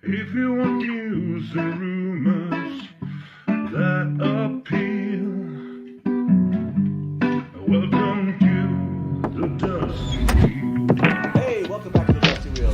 If you want news and rumors that appeal, welcome to the Dusty Wheel. Hey, welcome back to the Dusty Wheel.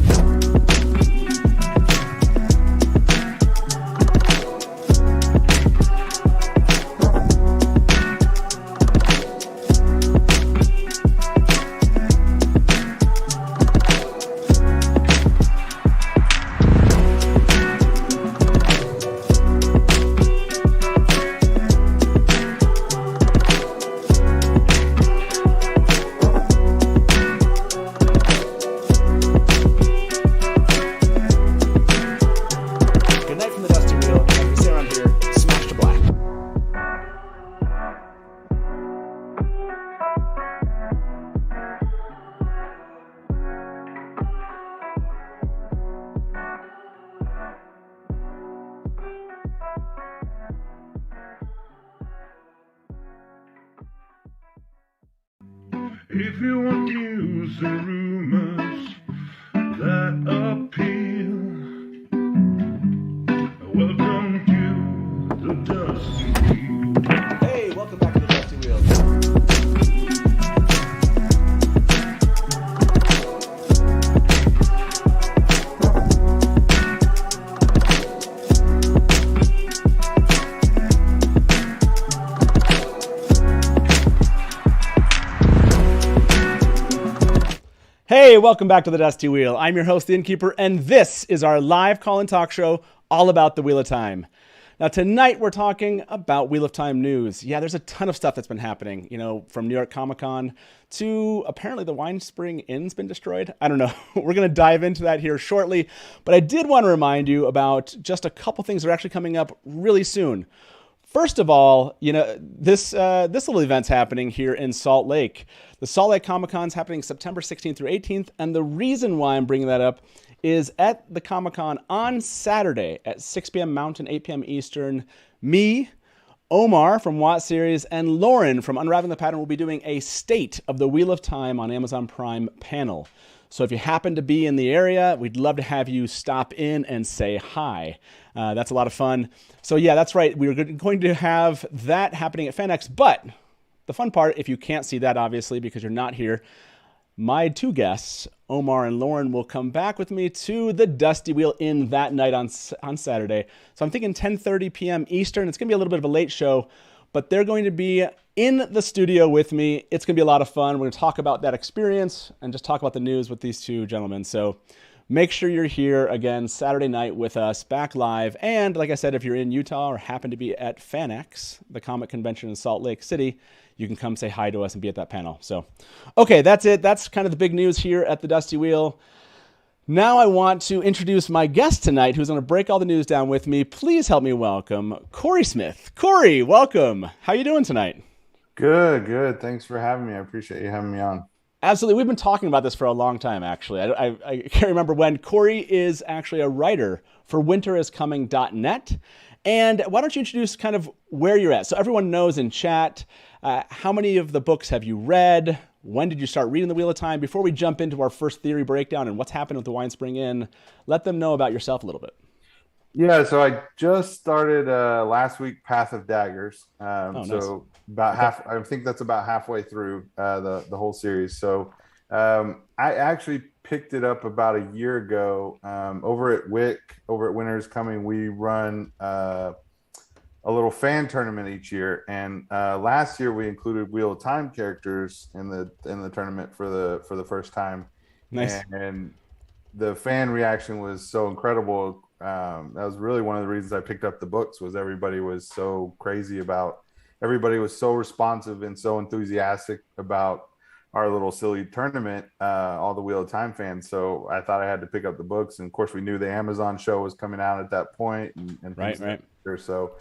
If you want news and rumors that appeal, welcome to the Dusty Wheel. Hey, welcome back to the Dusty Wheel. Hey, welcome back to the Dusty Wheel. I'm your host, the Innkeeper, and this is our live call-in talk show all about the Wheel of Time. Now, tonight we're talking about Wheel of Time news. Yeah, there's a ton of stuff that's been happening, from New York Comic-Con to apparently the Winespring Inn's been destroyed. I don't know. We're going to dive into that here shortly, but I did want to remind you about just a couple things that are actually coming up really soon. First of all, this little event's happening here in Salt Lake. The Salt Lake Comic-Con's happening September 16th through 18th, and the reason why I'm bringing that up is at the Comic-Con on Saturday at 6 p.m. Mountain, 8 p.m. Eastern, me, Omar from WoTSeries, and Lauren from Unraveling the Pattern will be doing a State of the Wheel of Time on Amazon Prime panel. So if you happen to be in the area, we'd love to have you stop in and say hi. That's a lot of fun. So yeah, that's right. We're going to have that happening at FanX. But the fun part, if you can't see that, obviously, because you're not here, my two guests, Omar and Lauren, will come back with me to the Dusty Wheel Inn that night on Saturday. So I'm thinking 10:30 p.m. Eastern. It's going to be a little bit of a late show, but they're going to be in the studio with me. It's going to be a lot of fun. We're going to talk about that experience and just talk about the news with these two gentlemen. So make sure you're here again Saturday night with us, back live. And like I said, if you're in Utah or happen to be at FanX, the comic convention in Salt Lake City, you can come say hi to us and be at that panel. So, okay, that's it. That's kind of the big news here at the Dusty Wheel. Now I want to introduce my guest tonight, who's going to break all the news down with me. Please help me welcome Corey Smith. Corey, welcome. How you doing tonight? Good. Thanks for having me. I appreciate you having me on. Absolutely. We've been talking about this for a long time, actually. I can't remember when. Corey is actually a writer for winteriscoming.net. And why don't you introduce kind of where you're at? So everyone knows in chat, how many of the books have you read? When did you start reading The Wheel of Time? Before we jump into our first theory breakdown and what's happened with the Winespring Inn, let them know about yourself a little bit. Yeah, so I just started last week, Path of Daggers. Nice. So about half. I think that's about halfway through the whole series. So I actually picked it up about a year ago over at WIC, over at Winter is Coming. We run a little fan tournament each year, and last year we included Wheel of Time characters in the tournament for the first time. Nice. And the fan reaction was so incredible. That was really one of the reasons I picked up the books. Was everybody was so responsive and so enthusiastic about our little silly tournament, all the Wheel of Time fans. So I thought I had to pick up the books, and of course we knew the Amazon show was coming out at that point, and right. So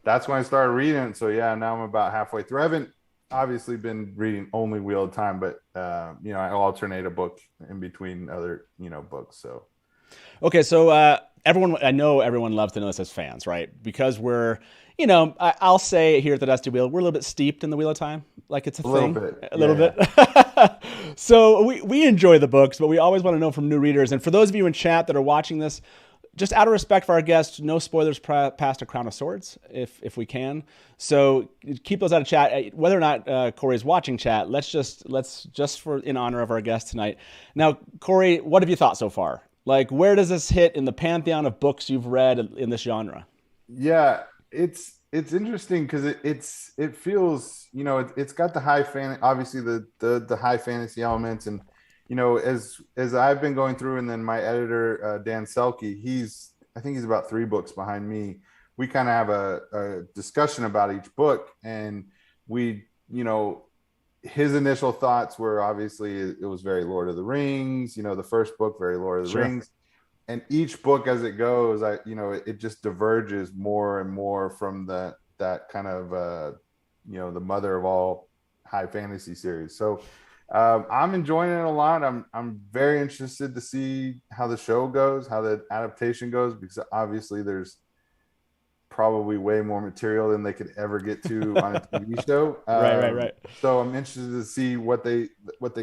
that's when I started reading it. So yeah, now I'm about halfway through. I haven't obviously been reading only Wheel of Time, but I alternate a book in between other books. So okay, so I know everyone loves to know this as fans, right? Because we're, I'll say here at the Dusty Wheel, we're a little bit steeped in the Wheel of Time. Like it's a thing. A little bit. So we enjoy the books, but we always want to know from new readers. And for those of you in chat that are watching this, just out of respect for our guests, no spoilers past A Crown of Swords, if we can. So keep those out of chat. Whether or not Corey's watching chat, let's just for in honor of our guest tonight. Now, Corey, what have you thought so far? Like, where does this hit in the pantheon of books you've read in this genre? Yeah, it's interesting because it feels, it's got the high obviously the high fantasy elements, and as I've been going through, and then my editor Dan Selke, I think he's about 3 books behind me. We kind of have a discussion about each book, and we his initial thoughts were obviously it was very Lord of the Rings, the first book, very Lord of the Rings. And each book as it goes, it just diverges more and more from that kind of, the mother of all high fantasy series. So I'm enjoying it a lot. I'm very interested to see how the show goes, how the adaptation goes, because obviously there's probably way more material than they could ever get to on a TV show. Right. So I'm interested to see what they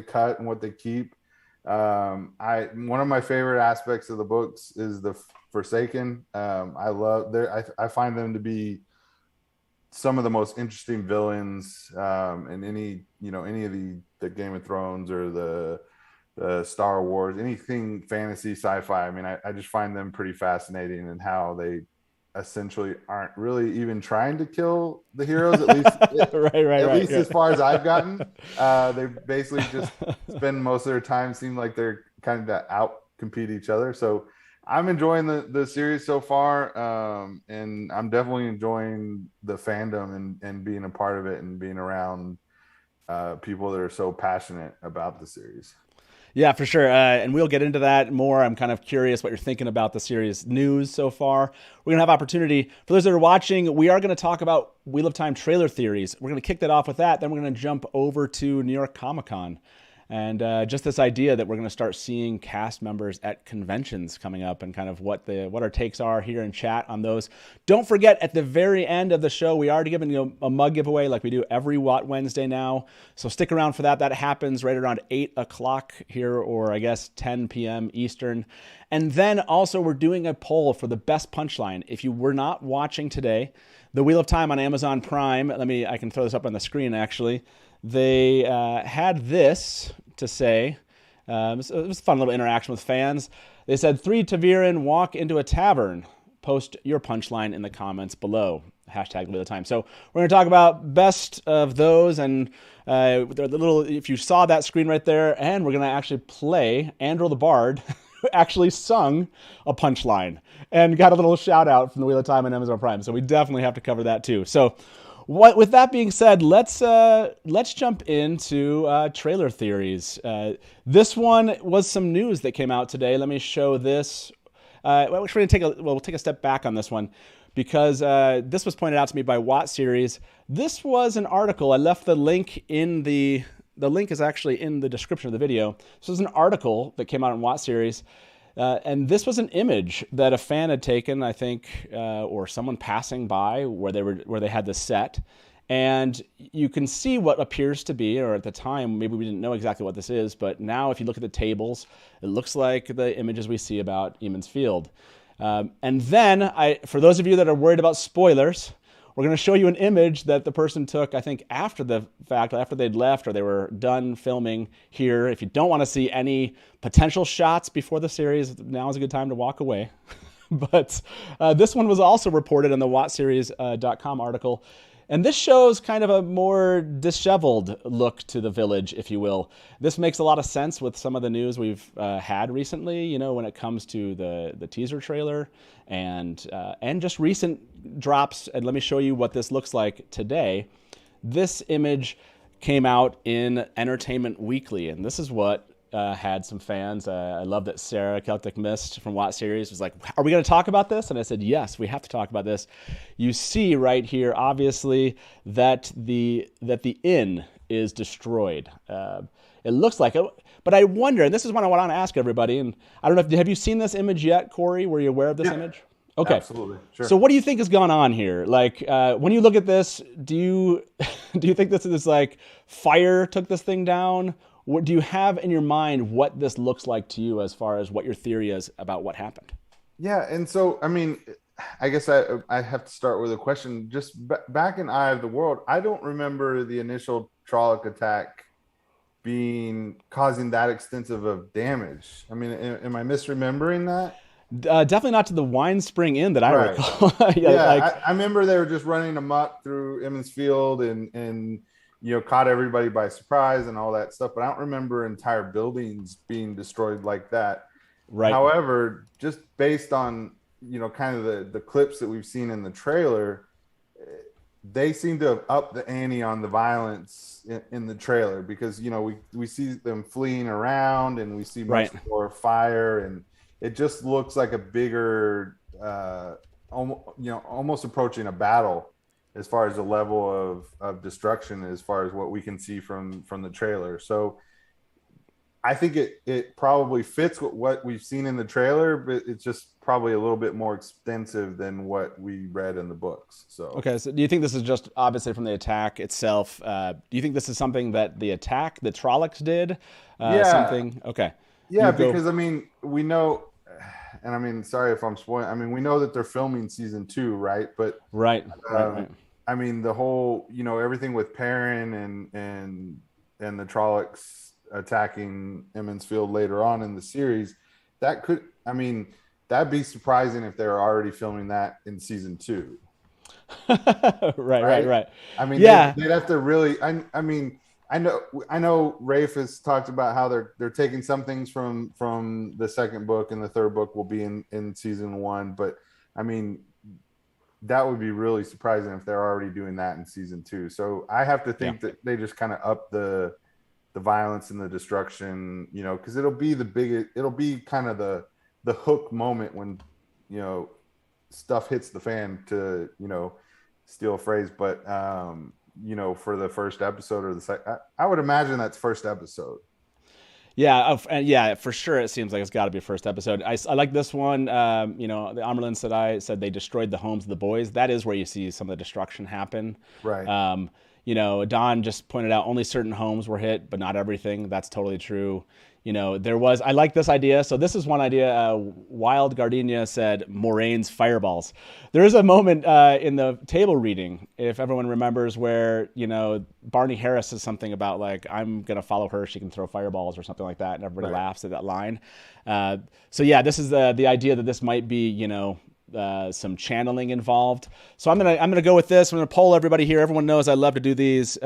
cut and what they keep. One of my favorite aspects of the books is the Forsaken. I find them to be some of the most interesting villains in any of the Game of Thrones or the Star Wars, anything fantasy, sci-fi. I mean, I just find them pretty fascinating, and how they essentially aren't really even trying to kill the heroes, at least right, as far as I've gotten. They basically just spend most of their time, seem like they're kind of out compete each other. So I'm enjoying the series so far, and I'm definitely enjoying the fandom and being a part of it, and being around people that are so passionate about the series. Yeah, for sure. And we'll get into that more. I'm kind of curious what you're thinking about the series news so far. We're going to have opportunity. For those that are watching, we are going to talk about Wheel of Time trailer theories. We're going to kick that off with that. Then we're going to jump over to New York Comic Con. And just this idea that we're going to start seeing cast members at conventions coming up, and kind of what our takes are here in chat on those. Don't forget, at the very end of the show, we are giving a mug giveaway like we do every What Wednesday now. So stick around for that. That happens right around 8 o'clock here, or I guess 10 p.m. Eastern. And then also we're doing a poll for the best punchline. If you were not watching today, The Wheel of Time on Amazon Prime, I can throw this up on the screen actually. They had this to say. It was a fun little interaction with fans. They said, 3 Taviran walk into a tavern. Post your punchline in the comments below. Hashtag Wheel of Time. So we're going to talk about best of those, and if you saw that screen right there, and we're going to actually play Andrew the Bard, who actually sung a punchline and got a little shout out from The Wheel of Time on Amazon Prime. So we definitely have to cover that too. So with that being said, let's jump into trailer theories. This one was some news that came out today. Let me show this. We'll take a step back on this one, because this was pointed out to me by WoTSeries. This was an article. I left the link in the link is actually in the description of the video. This was an article that came out on WoTSeries. And this was an image that a fan had taken, I think, or someone passing by where they had this set, and you can see what appears to be, or at the time maybe we didn't know exactly what this is, but now if you look at the tables, it looks like the images we see about Emond's Field. And then for those of you that are worried about spoilers, we're going to show you an image that the person took, I think, after the fact, after they'd left or they were done filming here. If you don't want to see any potential shots before the series, now is a good time to walk away. But this one was also reported in the WoTSeries.com article. And this shows kind of a more disheveled look to the village, if you will. This makes a lot of sense with some of the news we've had recently, when it comes to the teaser trailer and just recent drops. And let me show you what this looks like today. This image came out in Entertainment Weekly, and this is what had some fans. I love that Sarah Celtic Mist from WoTSeries was like, are we going to talk about this? And I said, yes, we have to talk about this. You see right here, obviously, that the inn is destroyed. It looks like it, but I wonder, and this is what I want to ask everybody, and I don't know, have you seen this image yet, Corey? Were you aware of this image? Okay. Absolutely. Sure. So what do you think has gone on here? Like, when you look at this, do you think this is like fire took this thing down? Do you have in your mind what this looks like to you as far as what your theory is about what happened? Yeah, and so I mean, I guess I have to start with a question. Just back in Eye of the World, I don't remember the initial Trolloc attack being causing that extensive of damage. I mean, am I misremembering that? Definitely not to the Winespring Inn that I Right. recall. Yeah, Yeah, like I remember they were just running amok through Emmons Field and caught everybody by surprise and all that stuff. But I don't remember entire buildings being destroyed like that. right, However, just based on kind of the clips that we've seen in the trailer, they seem to have upped the ante on the violence in the trailer because we see them fleeing around and we see much right. more fire, and it just looks like a bigger almost approaching a battle as far as the level of destruction as far as what we can see from the trailer. So I think it probably fits what we've seen in the trailer, but it's just probably a little bit more extensive than what we read in the books. So Okay, so do you think this is just obviously from the attack itself? Do you think this is something that the Trollocs did? yeah, Something. Okay. yeah, You go. because I mean we know, and I mean sorry if I'm spoiling. I mean we know that they're filming season 2, right? But Right. Right. Right. I mean the whole everything with Perrin and the Trollocs attacking Emmons Field later on in the series, that could, I mean, that'd be surprising if they're already filming that in season 2. Right. Right. Right. I mean, Yeah. they'd have to really. I mean, I know. Rafe has talked about how they're taking some things from the second book, and the third book will be in season 1. But I mean, that would be really surprising if they're already doing that in season 2. So I have to think that they just kind of up the violence and the destruction, because it'll be kind of the hook moment when stuff hits the fan, to steal a phrase. But for the first episode or the second, I would imagine that's first episode. Yeah, and yeah, for sure. It seems like it's got to be first episode. I like this one. The Amerlin said they destroyed the homes of the boys. That is where you see some of the destruction happen. Right. Don just pointed out only certain homes were hit, but not everything. That's totally true. I like this idea. So this is one idea. Wild Gardenia said Moraine's fireballs. There is a moment in the table reading, if everyone remembers, where, Barney Harris says something about like, I'm going to follow her. She can throw fireballs or something like that. And everybody laughs at that line. So yeah, this is the idea that this might be, some channeling involved. So I'm gonna go with this. I'm gonna poll everybody here. Everyone knows I love to do these.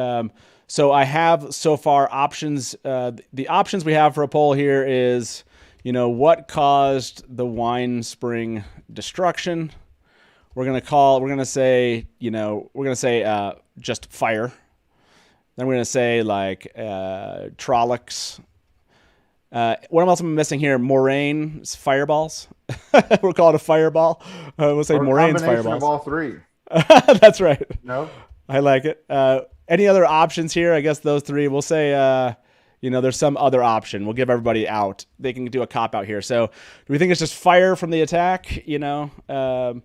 So I have so far options. The options we have for a poll here is, what caused the Winespring destruction? We're gonna say just fire. Then we're gonna say like Trollocs. What else am I missing here? Moraine's fireballs. We'll call it a fireball. We'll say Moraine's fireballs. Of all three. That's right. No. I like it. Any other options here? I guess those three. We'll say, there's some other option. We'll give everybody out. They can do a cop out here. So, do we think it's just fire from the attack? Or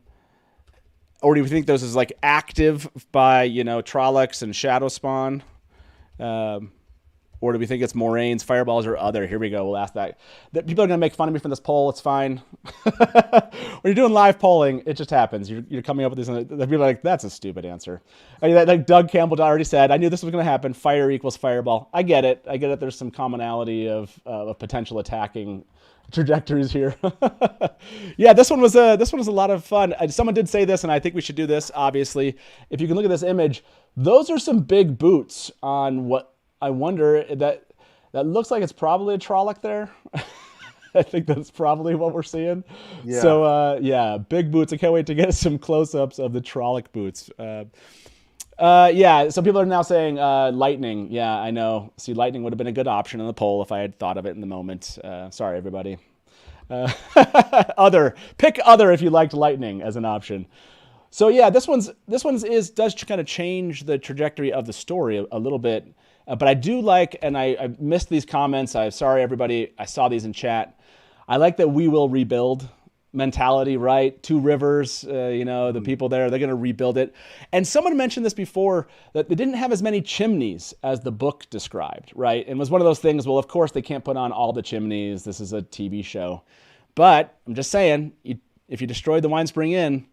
do we think those is like active by Trollocs and Shadow Spawn? Or do we think it's Moraine's fireballs or other? Here we go. We'll ask that. People are going to make fun of me for this poll. It's fine. When you're doing live polling, it just happens. You're coming up with these. People are like, that's a stupid answer. I mean, like Doug Campbell already said, I knew this was going to happen. Fire equals fireball. I get it. There's some commonality of potential attacking trajectories here. Yeah, this one was a lot of fun. Someone did say this, and I think we should do this. Obviously, if you can look at this image, those are some big boots on what. I wonder, that looks like it's probably a Trolloc there. I think that's probably what we're seeing. Yeah. So, big boots. I can't wait to get some close-ups of the Trolloc boots. So people are now saying lightning. Yeah, I know. See, lightning would have been a good option in the poll if I had thought of it in the moment. Sorry, everybody. Pick other if you liked lightning as an option. So yeah, this one's does kind of change the trajectory of the story a little bit. But I do like, and I missed these comments. I'm sorry, everybody. I saw these in chat. I like that we will rebuild mentality, right? Two Rivers, the people there, they're going to rebuild it. And someone mentioned this before, that they didn't have as many chimneys as the book described, right? And it was one of those things, well, of course, they can't put on all the chimneys. This is a TV show. But I'm just saying, if you destroyed the Winespring Inn,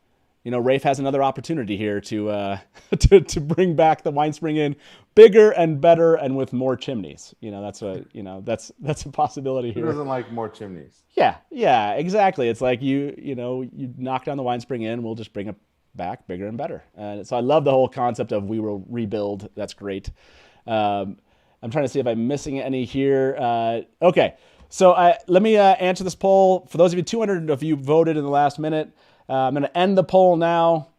Rafe has another opportunity here to to bring back the Winespring Inn bigger and better and with more chimneys. That's a possibility Who here. doesn't like more chimneys? Yeah, exactly. It's like you knock down the Winespring Inn, we'll just bring it back bigger and better. And so I love the whole concept of we will rebuild. That's great. I'm trying to see if I'm missing any here. Okay, so let me answer this poll. For those of you, 200 of you voted in the last minute. I'm going to end the poll now.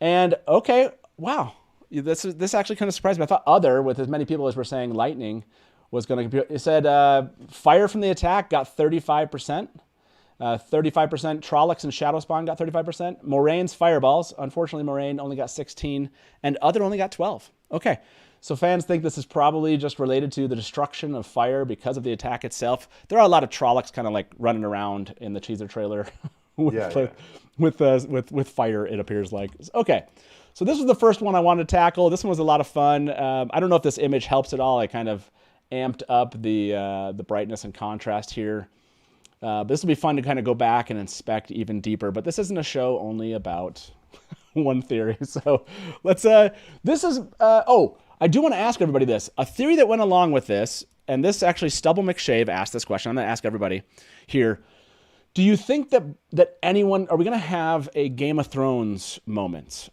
And okay, wow, this actually kind of surprised me. I thought other, with as many people as were saying lightning, was going to compute. It said fire from the attack got 35%. 35%. Trollocs and Shadow Spawn got 35%. Moraine's fireballs. Unfortunately, Moraine only got 16, and other only got 12. Okay. So fans think this is probably just related to the destruction of fire because of the attack itself. There are a lot of Trollocs kind of like running around in the teaser trailer with fire, it appears like. Okay, so this was the first one I wanted to tackle. This one was a lot of fun. I don't know if this image helps at all. I kind of amped up the brightness and contrast here. This will be fun to kind of go back and inspect even deeper. But this isn't a show only about one theory. So let's. This is. I do want to ask everybody this. A theory that went along with this, and this actually Stubble McShave asked this question. I'm going to ask everybody here. Do you think that anyone, are we going to have a Game of Thrones moment?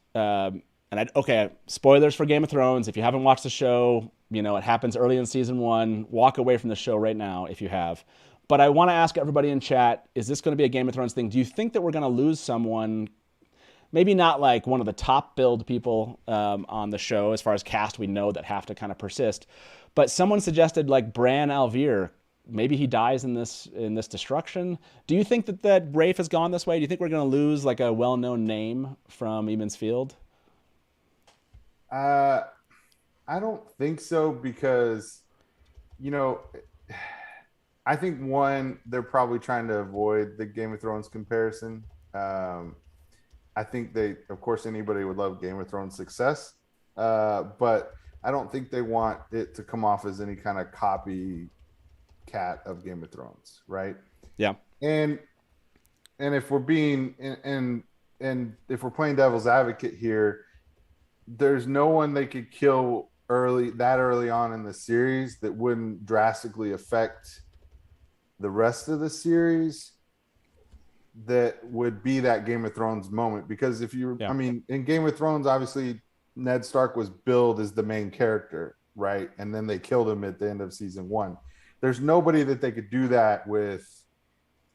Spoilers for Game of Thrones. If you haven't watched the show, it happens early in season 1. Walk away from the show right now if you have. But I want to ask everybody in chat, is this going to be a Game of Thrones thing? Do you think that we're going to lose someone, maybe not like one of the top billed people on the show as far as cast we know that have to kind of persist, but someone suggested like Bran Alvear. Maybe he dies in this destruction. Do you think that Rafe has gone this way? Do you think we're going to lose like a well-known name from Emond's Field? I don't think so because, I think one, they're probably trying to avoid the Game of Thrones comparison. I think of course, anybody would love Game of Thrones success, but I don't think they want it to come off as any kind of copycat of Game of Thrones, right? Yeah. And if we're being and if we're playing devil's advocate here, there's no one they could kill early on in the series that wouldn't drastically affect the rest of the series that would be that Game of Thrones moment. Because in Game of Thrones, obviously Ned Stark was billed as the main character, right? And then they killed him at the end of season 1. There's nobody that they could do that with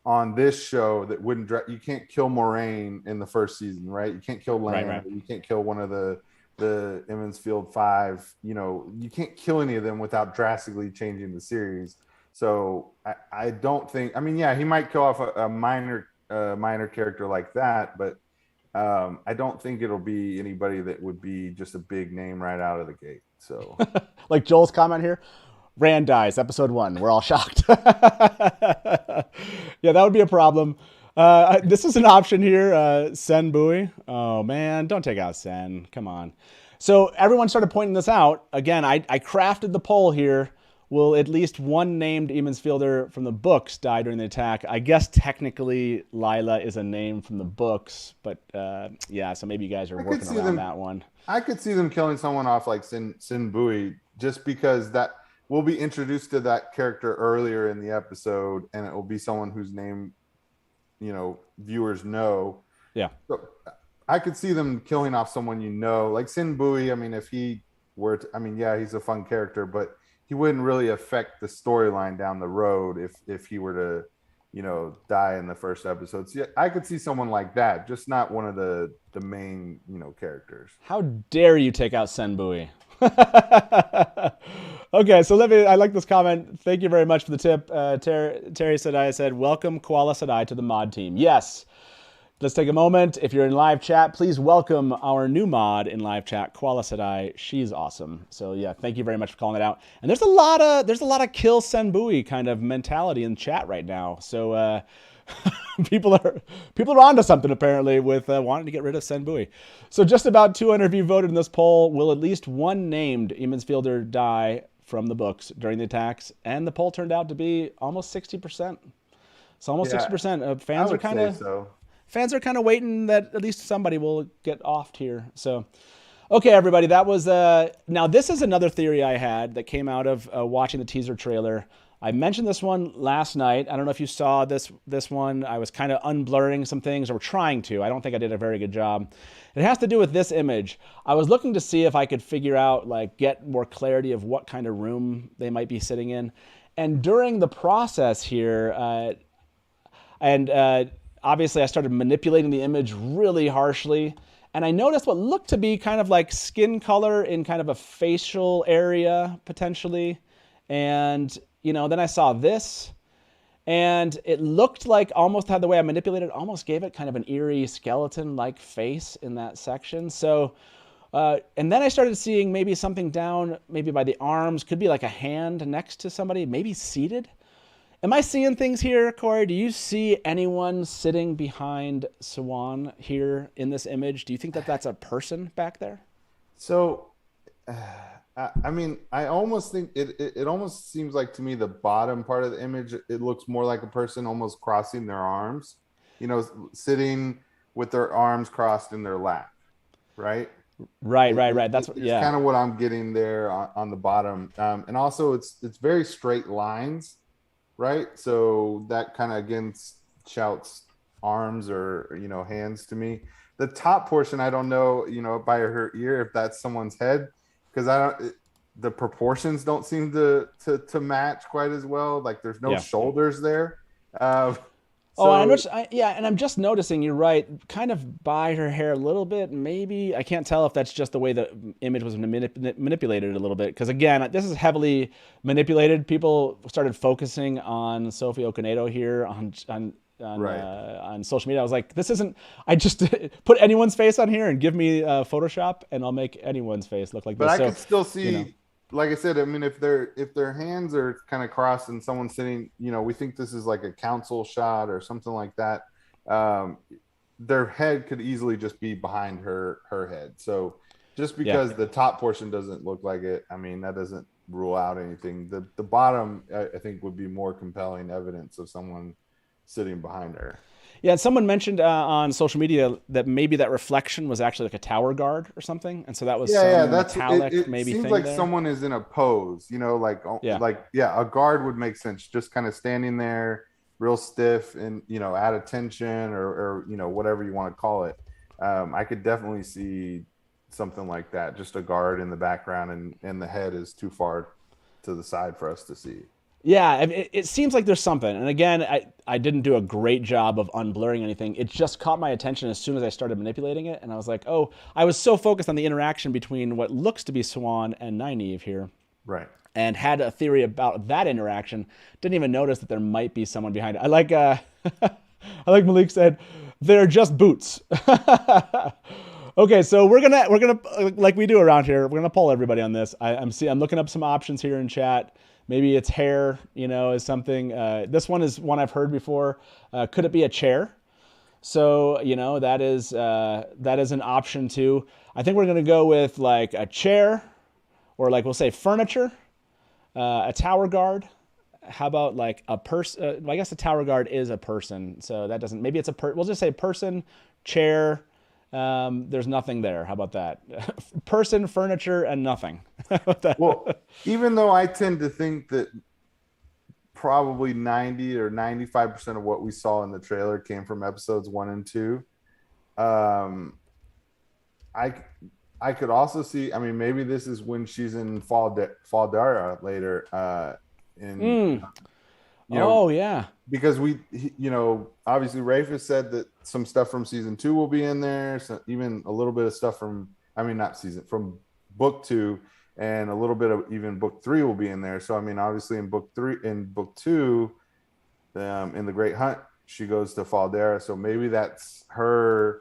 on this show that wouldn't. You can't kill Moraine in the first season, right? You can't kill Lan. Right. You can't kill one of the Emond's Field 5. You can't kill any of them without drastically changing the series. So I don't think. I mean, yeah, he might kill off a minor character like that, but I don't think it'll be anybody that would be just a big name right out of the gate. So, like Joel's comment here. Rand dies, episode 1. We're all shocked. Yeah, that would be a problem. This is an option here. Sen Bui. Oh, man. Don't take out Sen. Come on. So everyone started pointing this out. Again, I crafted the poll here. Will at least one named Emond's Fielder from the books die during the attack? I guess technically Lila is a name from the books. But, yeah, so maybe you guys are working around that one. I could see them killing someone off like Sen Bui just because that... We'll be introduced to that character earlier in the episode, and it will be someone whose name, viewers know. Yeah. So I could see them killing off someone like Sin Bui. I mean, if he were to, yeah, he's a fun character, but he wouldn't really affect the storyline down the road if he were to, die in the first episode. So yeah, I could see someone like that, just not one of the main, characters. How dare you take out Sen Bui? Okay, so I like this comment. Thank you very much for the tip. Terry said, welcome Koala Sadai to the mod team. Yes. Let's take a moment. If you're in live chat, please welcome our new mod in live chat, Koala Sadai. She's awesome. So yeah, thank you very much for calling it out. And there's a lot of kill Sen Bui kind of mentality in chat right now. So people are onto something apparently with wanting to get rid of Sen Bui. So just about 200 of you voted in this poll. Will at least one named Emond's Fielder die from the books during the attacks? And the poll turned out to be almost 60%. So almost 60% of fans are kind of fans are kind of waiting that at least somebody will get offed here. So, okay, everybody, that was now this is another theory I had that came out of watching the teaser trailer. I mentioned this one last night. I don't know if you saw this one. I was kind of unblurring some things, or trying to. I don't think I did a very good job. It has to do with this image. I was looking to see if I could figure out, like, get more clarity of what kind of room they might be sitting in. And during the process here, obviously I started manipulating the image really harshly. And I noticed what looked to be kind of like skin color in kind of a facial area, potentially. And, you know, then I saw this. And it looked like, almost had the way I manipulated it, almost gave it kind of an eerie skeleton-like face in that section. So, and then I started seeing maybe something down, maybe by the arms, could be like a hand next to somebody, maybe seated. Am I seeing things here, Corey? Do you see anyone sitting behind Siobhan here in this image? Do you think that that's a person back there? So, I mean, I almost think it almost seems like, to me, the bottom part of the image, it looks more like a person almost crossing their arms, you know, sitting with their arms crossed in their lap, right? Right. That's it's kind of what I'm getting there on the bottom. And also it's very straight lines, right? So that kind of, again, shouts arms or, you know, hands to me. The top portion, I don't know, you know, by her ear, if that's someone's head, because the proportions don't seem to match quite as well. Like, there's no shoulders there. And I'm just noticing, you're right, kind of by her hair a little bit, maybe. I can't tell if that's just the way the image was manipulated a little bit. Because, again, this is heavily manipulated. People started focusing on Sophie Okonedo here on social media. I was like, this isn't, I just put anyone's face on here and give me Photoshop, and I'll make anyone's face look like this. But I could still see, you know, like I said, I mean, if their hands are kind of crossed and someone's sitting, you know, we think this is like a council shot or something like that. Their head could easily just be behind her head. So just because the top portion doesn't look like it, I mean, that doesn't rule out anything. The bottom, I think, would be more compelling evidence of someone sitting behind her. Yeah, and someone mentioned on social media that maybe that reflection was actually like a tower guard or something, and so that was that's metallic. It maybe seems thing like there. someone is in a pose, you know, like a guard would make sense, just kind of standing there, real stiff, and, you know, at attention or you know, whatever you want to call it. I could definitely see something like that, just a guard in the background, and the head is too far to the side for us to see. Yeah, it seems like there's something. And again, I didn't do a great job of unblurring anything. It just caught my attention as soon as I started manipulating it. And I was like, oh, I was so focused on the interaction between what looks to be Swan and Nynaeve here. Right. And had a theory about that interaction. Didn't even notice that there might be someone behind it. I like Malik said, they're just boots. Okay, so we're gonna like we do around here, we're gonna poll everybody on this. I'm looking up some options here in chat. Maybe it's hair, you know, is something. This one is one I've heard before. Could it be a chair? So, you know, that is an option too. I think we're going to go with like a chair, or like we'll say furniture, a tower guard. How about like a person? I guess a tower guard is a person. So that doesn't, maybe it's we'll just say person, chair. There's nothing there. How about that? Person, furniture, and nothing. Well, even though I tend to think that probably 90 or 95% of what we saw in the trailer came from episodes 1 and 2, I could also see, I mean, maybe this is when she's in Faldara later. Because you know, obviously Rafe has said that some stuff from season 2 will be in there. So even a little bit of stuff from book 2, and a little bit of even book 3 will be in there. So, I mean, obviously in book 2, in The Great Hunt, she goes to Faldara. So maybe that's her,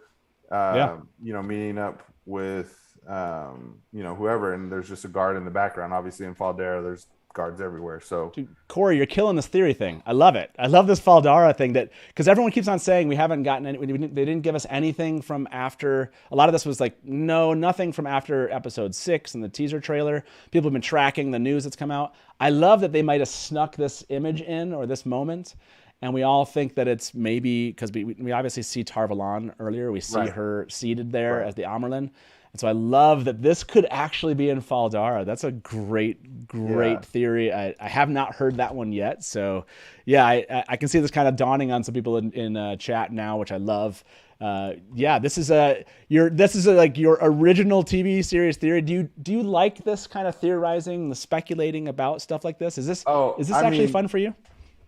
you know, meeting up with, you know, whoever. And there's just a guard in the background. Obviously in Faldara, there's guards everywhere. So, dude, Corey, you're killing this theory thing. I love it. I love this Faldara thing, that because everyone keeps on saying we haven't gotten any. They didn't give us anything from after. A lot of this was like nothing from after episode 6 in the teaser trailer. People have been tracking the news that's come out. I love that they might have snuck this image in, or this moment, and we all think that it's maybe because we obviously see Tarvalon earlier. We see Right. her seated there Right. as the Amerlin. And so I love that this could actually be in Faldara. That's a great Yeah. theory. I have not heard that one yet. So, yeah, I can see this kind of dawning on some people in chat now, which I love. Yeah, this is like your original TV series theory. Do you like this kind of theorizing, the speculating about stuff like this? Is this I actually mean, fun for you?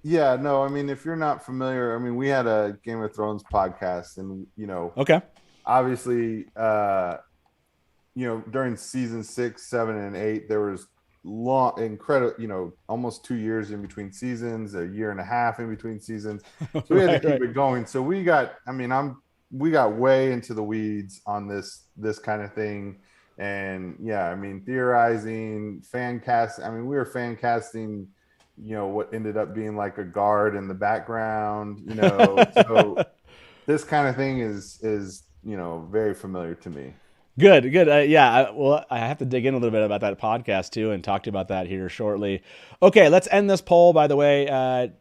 yeah, no, I mean, if you're not familiar, I mean, we had a Game of Thrones podcast, and Okay. obviously, during season 6, 7, and 8, there was long, incredible, almost 2 years in between seasons, a year and a half in between seasons. So we had to keep it going. So we got way into the weeds on this kind of thing. And yeah, I mean, theorizing, fan cast. I mean, we were fan casting, what ended up being like a guard in the background, so this kind of thing is very familiar to me. Good. Yeah. Well, I have to dig in a little bit about that podcast too, and talk to you about that here shortly. Okay, let's end this poll. By the way,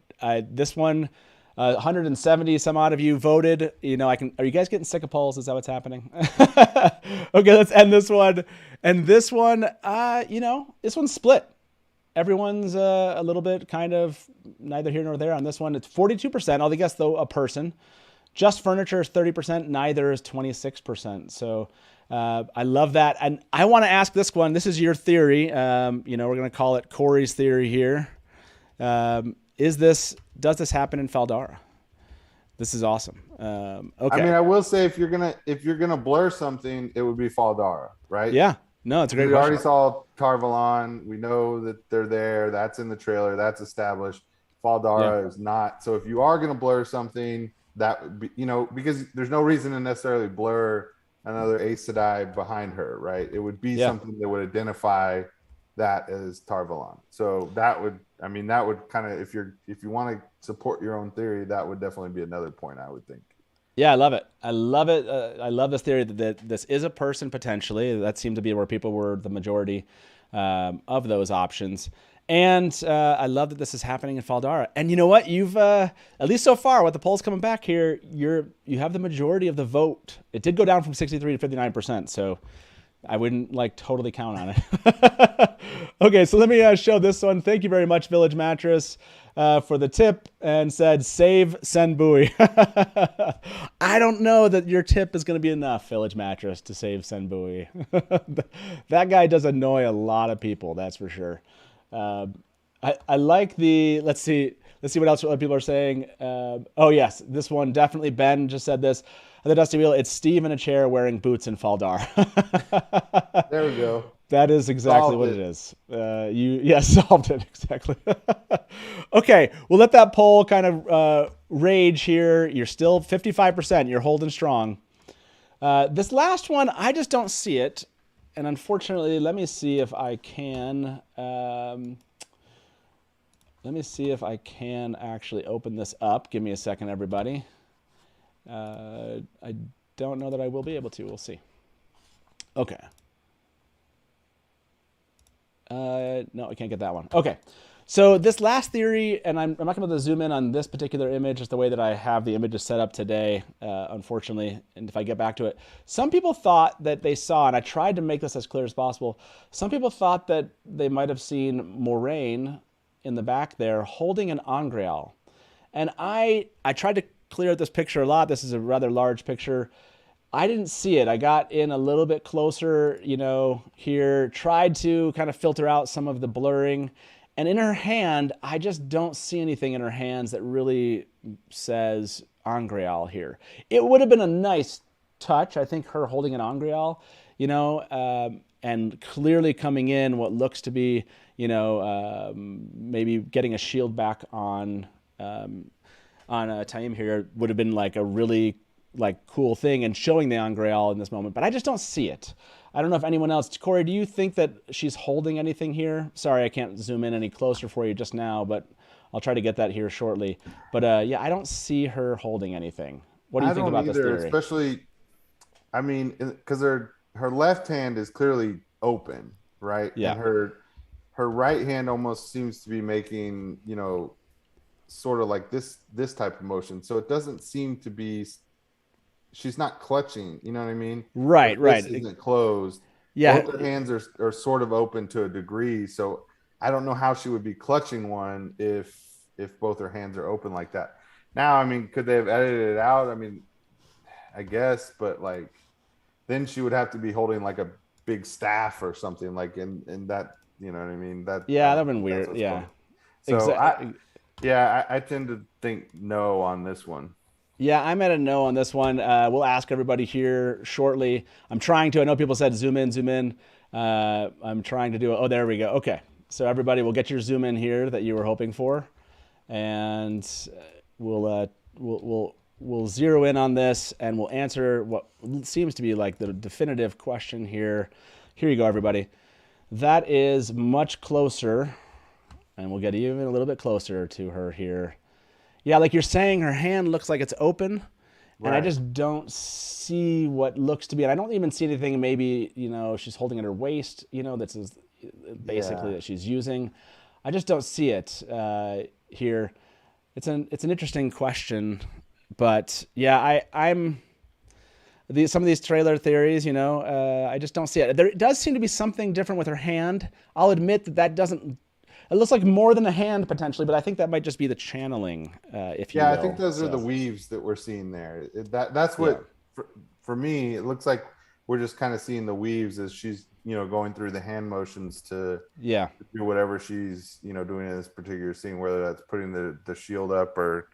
this one, 170 some odd of you voted. Are you guys getting sick of polls? Is that what's happening? Okay, let's end this one. And this one, this one's split. Everyone's a little bit kind of neither here nor there on this one. It's 42%. I'll guess though a person. Just furniture is 30%. Neither is 26%. So. I love that. And I want to ask this one. This is your theory. We're going to call it Corey's theory here. Does this happen in Faldara? This is awesome. Okay. I mean, I will say if you're gonna blur something, it would be Faldara, right? Yeah. No, it's a great We question. already saw Tarvalon. We know that they're there. That's in the trailer. That's established. Faldara is not. So if you are gonna blur something, that would be, because there's no reason to necessarily blur another Aes Sedai behind her, right? It would be something that would identify that as Tarvalon. So that would kind of, if you want to support your own theory, that would definitely be another point, I would think. Yeah, I love it. I love this theory that this is a person potentially. That seemed to be where people were the majority of those options. And I love that this is happening in Faldara. And you know what? You've at least so far, what the poll's coming back here, you have the majority of the vote. It did go down from 63 to 59%, so I wouldn't totally count on it. Okay, so let me show this one. Thank you very much, Village Mattress, for the tip, and said save Senbui. I don't know that your tip is going to be enough, Village Mattress, to save Senbui. That guy does annoy a lot of people, that's for sure. I like the, let's see what else other people are saying. Oh yes, this one definitely. Ben just said this. The Dusty Wheel. It's Steve in a chair wearing boots in Faldar. There we go. That is exactly what it is. Solved it exactly. Okay, we'll let that poll kind of rage here. You're still 55%. You're holding strong. This last one, I just don't see it. And unfortunately, let me see if I can. Actually open this up. Give me a second, everybody. I don't know that I will be able to. We'll see. Okay. No, I can't get that one. Okay. So this last theory, and I'm not going to be able to zoom in on this particular image, just the way that I have the images set up today, unfortunately, and if I get back to it. Some people thought that they saw, and I tried to make this as clear as possible, some people thought that they might have seen Moraine in the back there holding an Angreal. And I tried to clear out this picture a lot. This is a rather large picture. I didn't see it. I got in a little bit closer, here, tried to kind of filter out some of the blurring. And in her hand, I just don't see anything in her hands that really says Angreal here. It would have been a nice touch, I think, her holding an Angreal, and clearly coming in what looks to be, maybe getting a shield back on Taim here would have been like a really cool thing and showing the Angreal in this moment. But I just don't see it. I don't know if anyone else. Corey, do you think that she's holding anything here? Sorry, I can't zoom in any closer for you just now, but I'll try to get that here shortly. But I don't see her holding anything. What do you think about this theory? Especially, I mean, because her left hand is clearly open, right? Yeah. And her right hand almost seems to be making, sort of like this type of motion. So it doesn't seem to be, she's not clutching, you know what I mean? Right, Her right. fist isn't closed. Yeah. Both her hands are sort of open to a degree. So I don't know how she would be clutching one if both her hands are open like that. Now, I mean, could they have edited it out? I mean, I guess, but like then she would have to be holding like a big staff or something like in that, you know what I mean? That Yeah, that'd been weird. Yeah. So I tend to think no on this one. Yeah, I'm at a no on this one. We'll ask everybody here shortly. I'm trying to. I know people said zoom in, zoom in. I'm trying to do it. Oh, there we go. Okay, so everybody will get your zoom in here that you were hoping for, and we'll zero in on this, and we'll answer what seems to be like the definitive question here. Here you go, everybody. That is much closer, and we'll get even a little bit closer to her here. Yeah, like you're saying, her hand looks like it's open, and I just don't see what looks to be. And I don't even see anything. Maybe she's holding at her waist. That's basically that she's using. I just don't see it here. It's an interesting question, but yeah, I'm some of these trailer theories. I just don't see it. There does seem to be something different with her hand. I'll admit that doesn't. It looks like more than a hand potentially, but I think that might just be the channeling, if you will. Yeah, I think those are the weaves that we're seeing there. That's what, for me, it looks like we're just kind of seeing the weaves as she's, going through the hand motions to do whatever she's, doing in this particular scene, whether that's putting the shield up or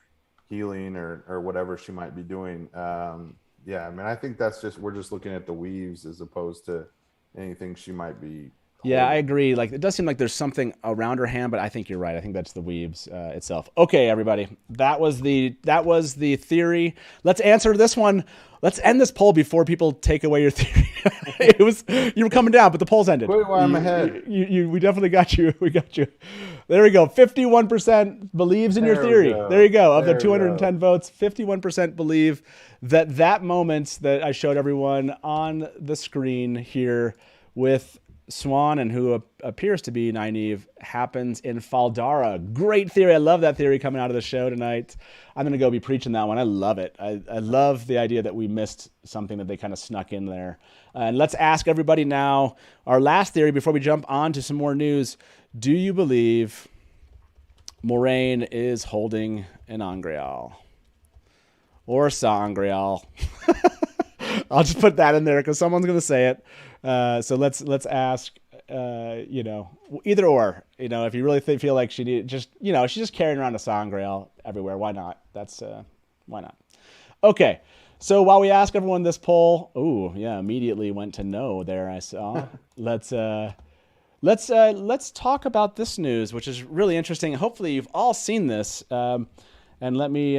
healing or whatever she might be doing. Yeah, I mean, I think we're just looking at the weaves as opposed to anything she might be. Yeah, I agree. Like it does seem like there's something around her hand, but I think you're right. I think that's the weaves itself. Okay, everybody, that was the theory. Let's answer this one. Let's end this poll before people take away your theory. You were coming down, but the poll's ended. Wait, I'm ahead. We definitely got you. We got you. There we go. 51% believes in your theory. There you go. Of the 210 votes, 51% believe that moment that I showed everyone on the screen here with Swan and who appears to be Nynaeve happens in Faldara. Great theory. I love that theory coming out of the show tonight. I'm going to go be preaching that one. I love it. I love the idea that we missed something that they kind of snuck in there. And let's ask everybody now our last theory before we jump on to some more news. Do you believe Moraine is holding an Angreal? Or Sangreal? I'll just put that in there because someone's going to say it. So let's ask, either or, if you really feel like she's just carrying around a Sangreal everywhere. Why not? Why not? Okay. So while we ask everyone this poll, immediately went to no there. I saw. Let's talk about this news, which is really interesting. Hopefully you've all seen this. And let me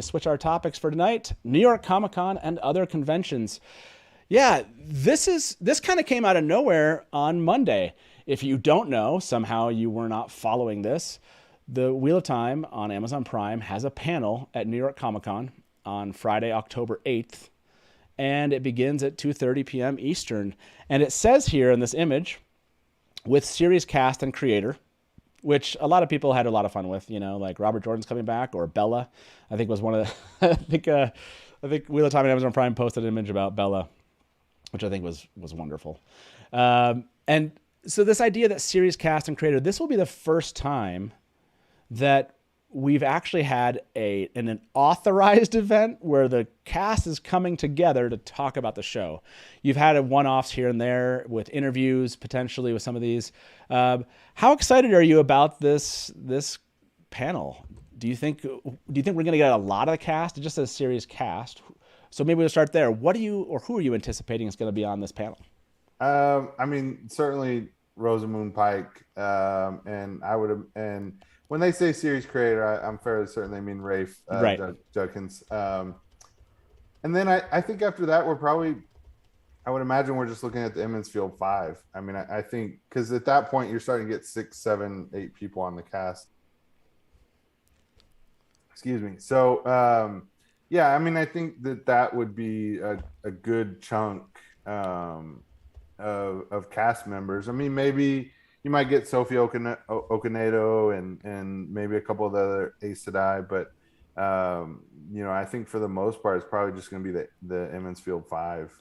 switch our topics for tonight. New York Comic-Con and other conventions. Yeah, this kind of came out of nowhere on Monday. If you don't know, somehow you were not following this, the Wheel of Time on Amazon Prime has a panel at New York Comic-Con on Friday, October 8th, and it begins at 2:30 p.m. Eastern. And it says here in this image, with series cast and creator, which a lot of people had a lot of fun with, like Robert Jordan's coming back, or Bella, I think was one of the, I think Wheel of Time and Amazon Prime posted an image about Bella, which I think was wonderful. And so this idea that series cast and creator, this will be the first time that we've actually had an authorized event where the cast is coming together to talk about the show. You've had one-offs here and there with interviews, potentially with some of these. How excited are you about this panel? Do you think we're going to get a lot of the cast? It just says series cast. So maybe we'll start there. Who are you anticipating is going to be on this panel? I mean, certainly Rosamund Pike, and when they say series creator, I'm fairly certain they mean Rafe Judkins. And then I think after that, I would imagine we're just looking at the Emmons Field 5. I mean, I think because at that point you're starting to get 6, 7, 8 people on the cast. Excuse me. So yeah, I mean, I think that would be a good chunk of cast members. I mean, maybe you might get Sophie Okonedo and maybe a couple of the other Aes Sedai, but I think for the most part, it's probably just going to be the Emmons Field 5.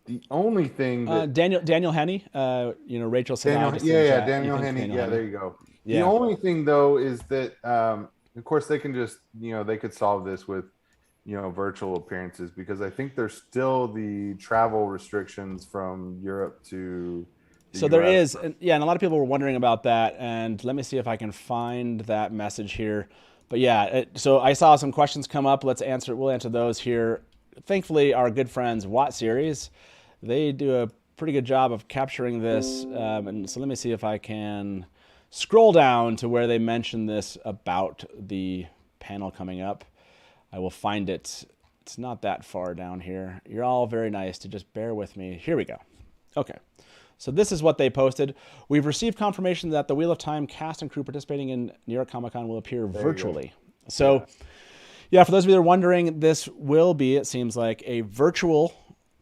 The only thing that Daniel Henney, Rachel Sedai. Daniel Henney. Yeah, there you go. Yeah. The only thing though is that, of course, they can just they could solve this with virtual appearances, because I think there's still the travel restrictions from Europe to. So there is, and a lot of people were wondering about that. And let me see if I can find that message here. But so I saw some questions come up. We'll answer those here. Thankfully, our good friends WoTSeries, they do a pretty good job of capturing this. And so let me see if I can scroll down to where they mention this about the panel coming up. I will find it. It's not that far down here. You're all very nice to just bear with me. Here we go. Okay. So this is what they posted. We've received confirmation that the Wheel of Time cast and crew participating in New York Comic Con will appear virtually. So, for those of you that are wondering, this will be, it seems like, a virtual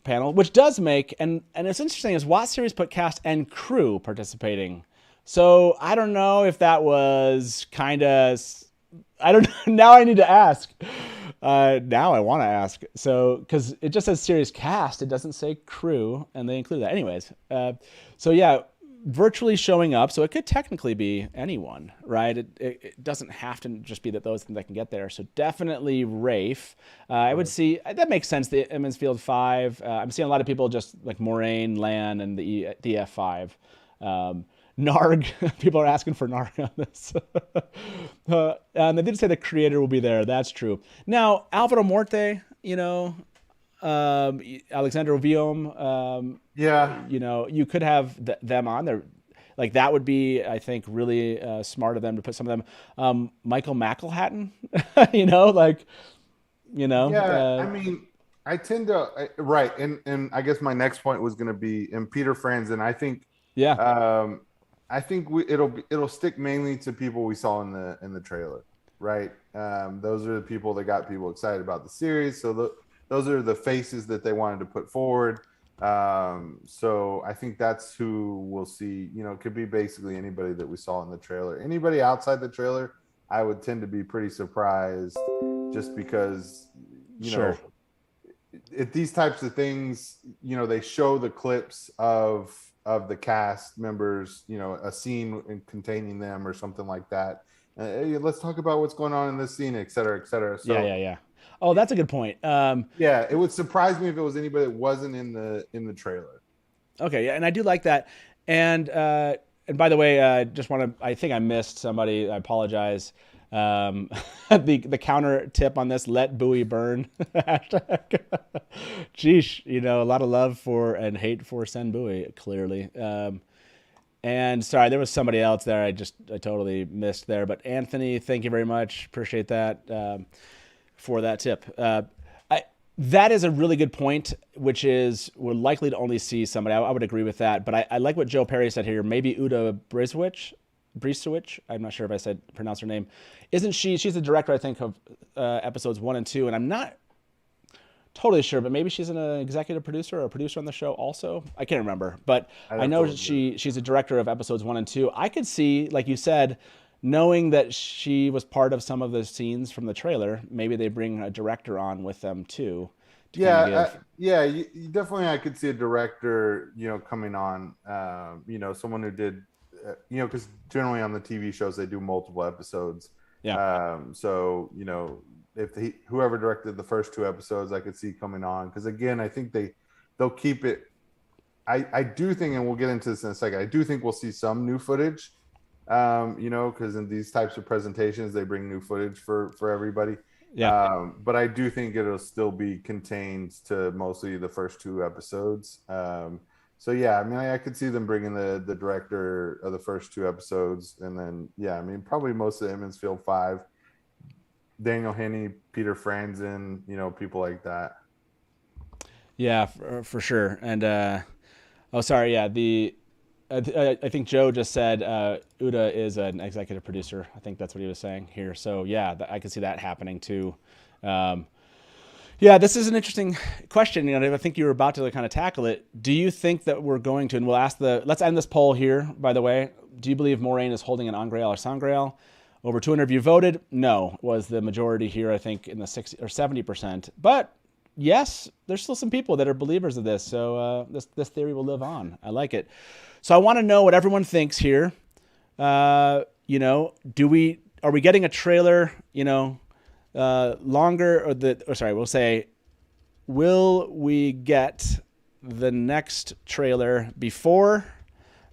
panel, which does make, and it's interesting, is WoTSeries put cast and crew participating. So I don't know if that was kind of, I don't know. Now I need to ask. Now I want to ask. So, because it just says series cast, it doesn't say crew, and they include that. Anyways, virtually showing up. So it could technically be anyone, right? It doesn't have to just be those that can get there. So definitely Rafe. I would see, that makes sense, the Emmons Field 5. I'm seeing a lot of people just like Moraine, Lan, and the F5. Narg, people are asking for Narg on this. They did say the creator will be there. That's true. Now, Alvaro Morte, Alexander Viome, you could have them on there. Like, that would be, I think, really smart of them to put some of them. Michael McElhatton, I mean, I tend to, right. And I guess my next point was going to be, and Peter Franzen, I think, I think it'll stick mainly to people we saw in the trailer, right? Those are the people that got people excited about the series. So those are the faces that they wanted to put forward. So I think that's who we'll see. It could be basically anybody that we saw in the trailer. Anybody outside the trailer, I would tend to be pretty surprised, just because at these types of things, they show the clips of the cast members, a scene containing them or something like that. Hey, let's talk about what's going on in this scene, et cetera, et cetera. So, yeah. Oh, that's a good point. It would surprise me if it was anybody that wasn't in the trailer. Okay, and I do like that. And by the way, I think I missed somebody. I apologize. The counter tip on this: let Bowie burn. Hashtag. Geesh, a lot of love for and hate for Send Bowie, clearly. And sorry, there was somebody else there. I totally missed there. But Anthony, thank you very much. Appreciate that for that tip. That is a really good point, which is we're likely to only see somebody. I would agree with that. But I like what Joe Perry said here. Maybe Uda Brisewicz. I'm not sure if I pronounced her name. Isn't she? She's the director, I think, of episodes 1 and 2. And I'm not totally sure, but maybe she's an executive producer or a producer on the show also. I can't remember, but I know she's a director of episodes 1 and 2. I could see, like you said, knowing that she was part of some of the scenes from the trailer, maybe they bring a director on with them too. You definitely, I could see a director, coming on, someone who did, because generally on the TV shows, they do multiple episodes. Yeah. If whoever directed the first 2 episodes, I could see coming on, because again, I think they'll keep it. I do think, and we'll get into this in a second, I do think we'll see some new footage, because in these types of presentations, they bring new footage for everybody. Yeah. But I do think it'll still be contained to mostly the first 2 episodes. I could see them bringing the director of the first 2 episodes, and then probably most of the Emmons Field 5, Daniel Henney, Peter Franzen, people like that. Yeah, for sure. And I think Joe just said Uda is an executive producer. I think that's what he was saying here. So I could see that happening too. Yeah, this is an interesting question. I think you were about to kind of tackle it. Do you think that we're going to, and we'll ask let's end this poll here, by the way. Do you believe Moraine is holding an Angreal or Sangreal? Over 200 of you voted. No, was the majority here, I think, in the 60 or 70%. But yes, there's still some people that are believers of this. So this theory will live on. I like it. So I want to know what everyone thinks here. Are we getting a trailer, longer, we'll say, will we get the next trailer before,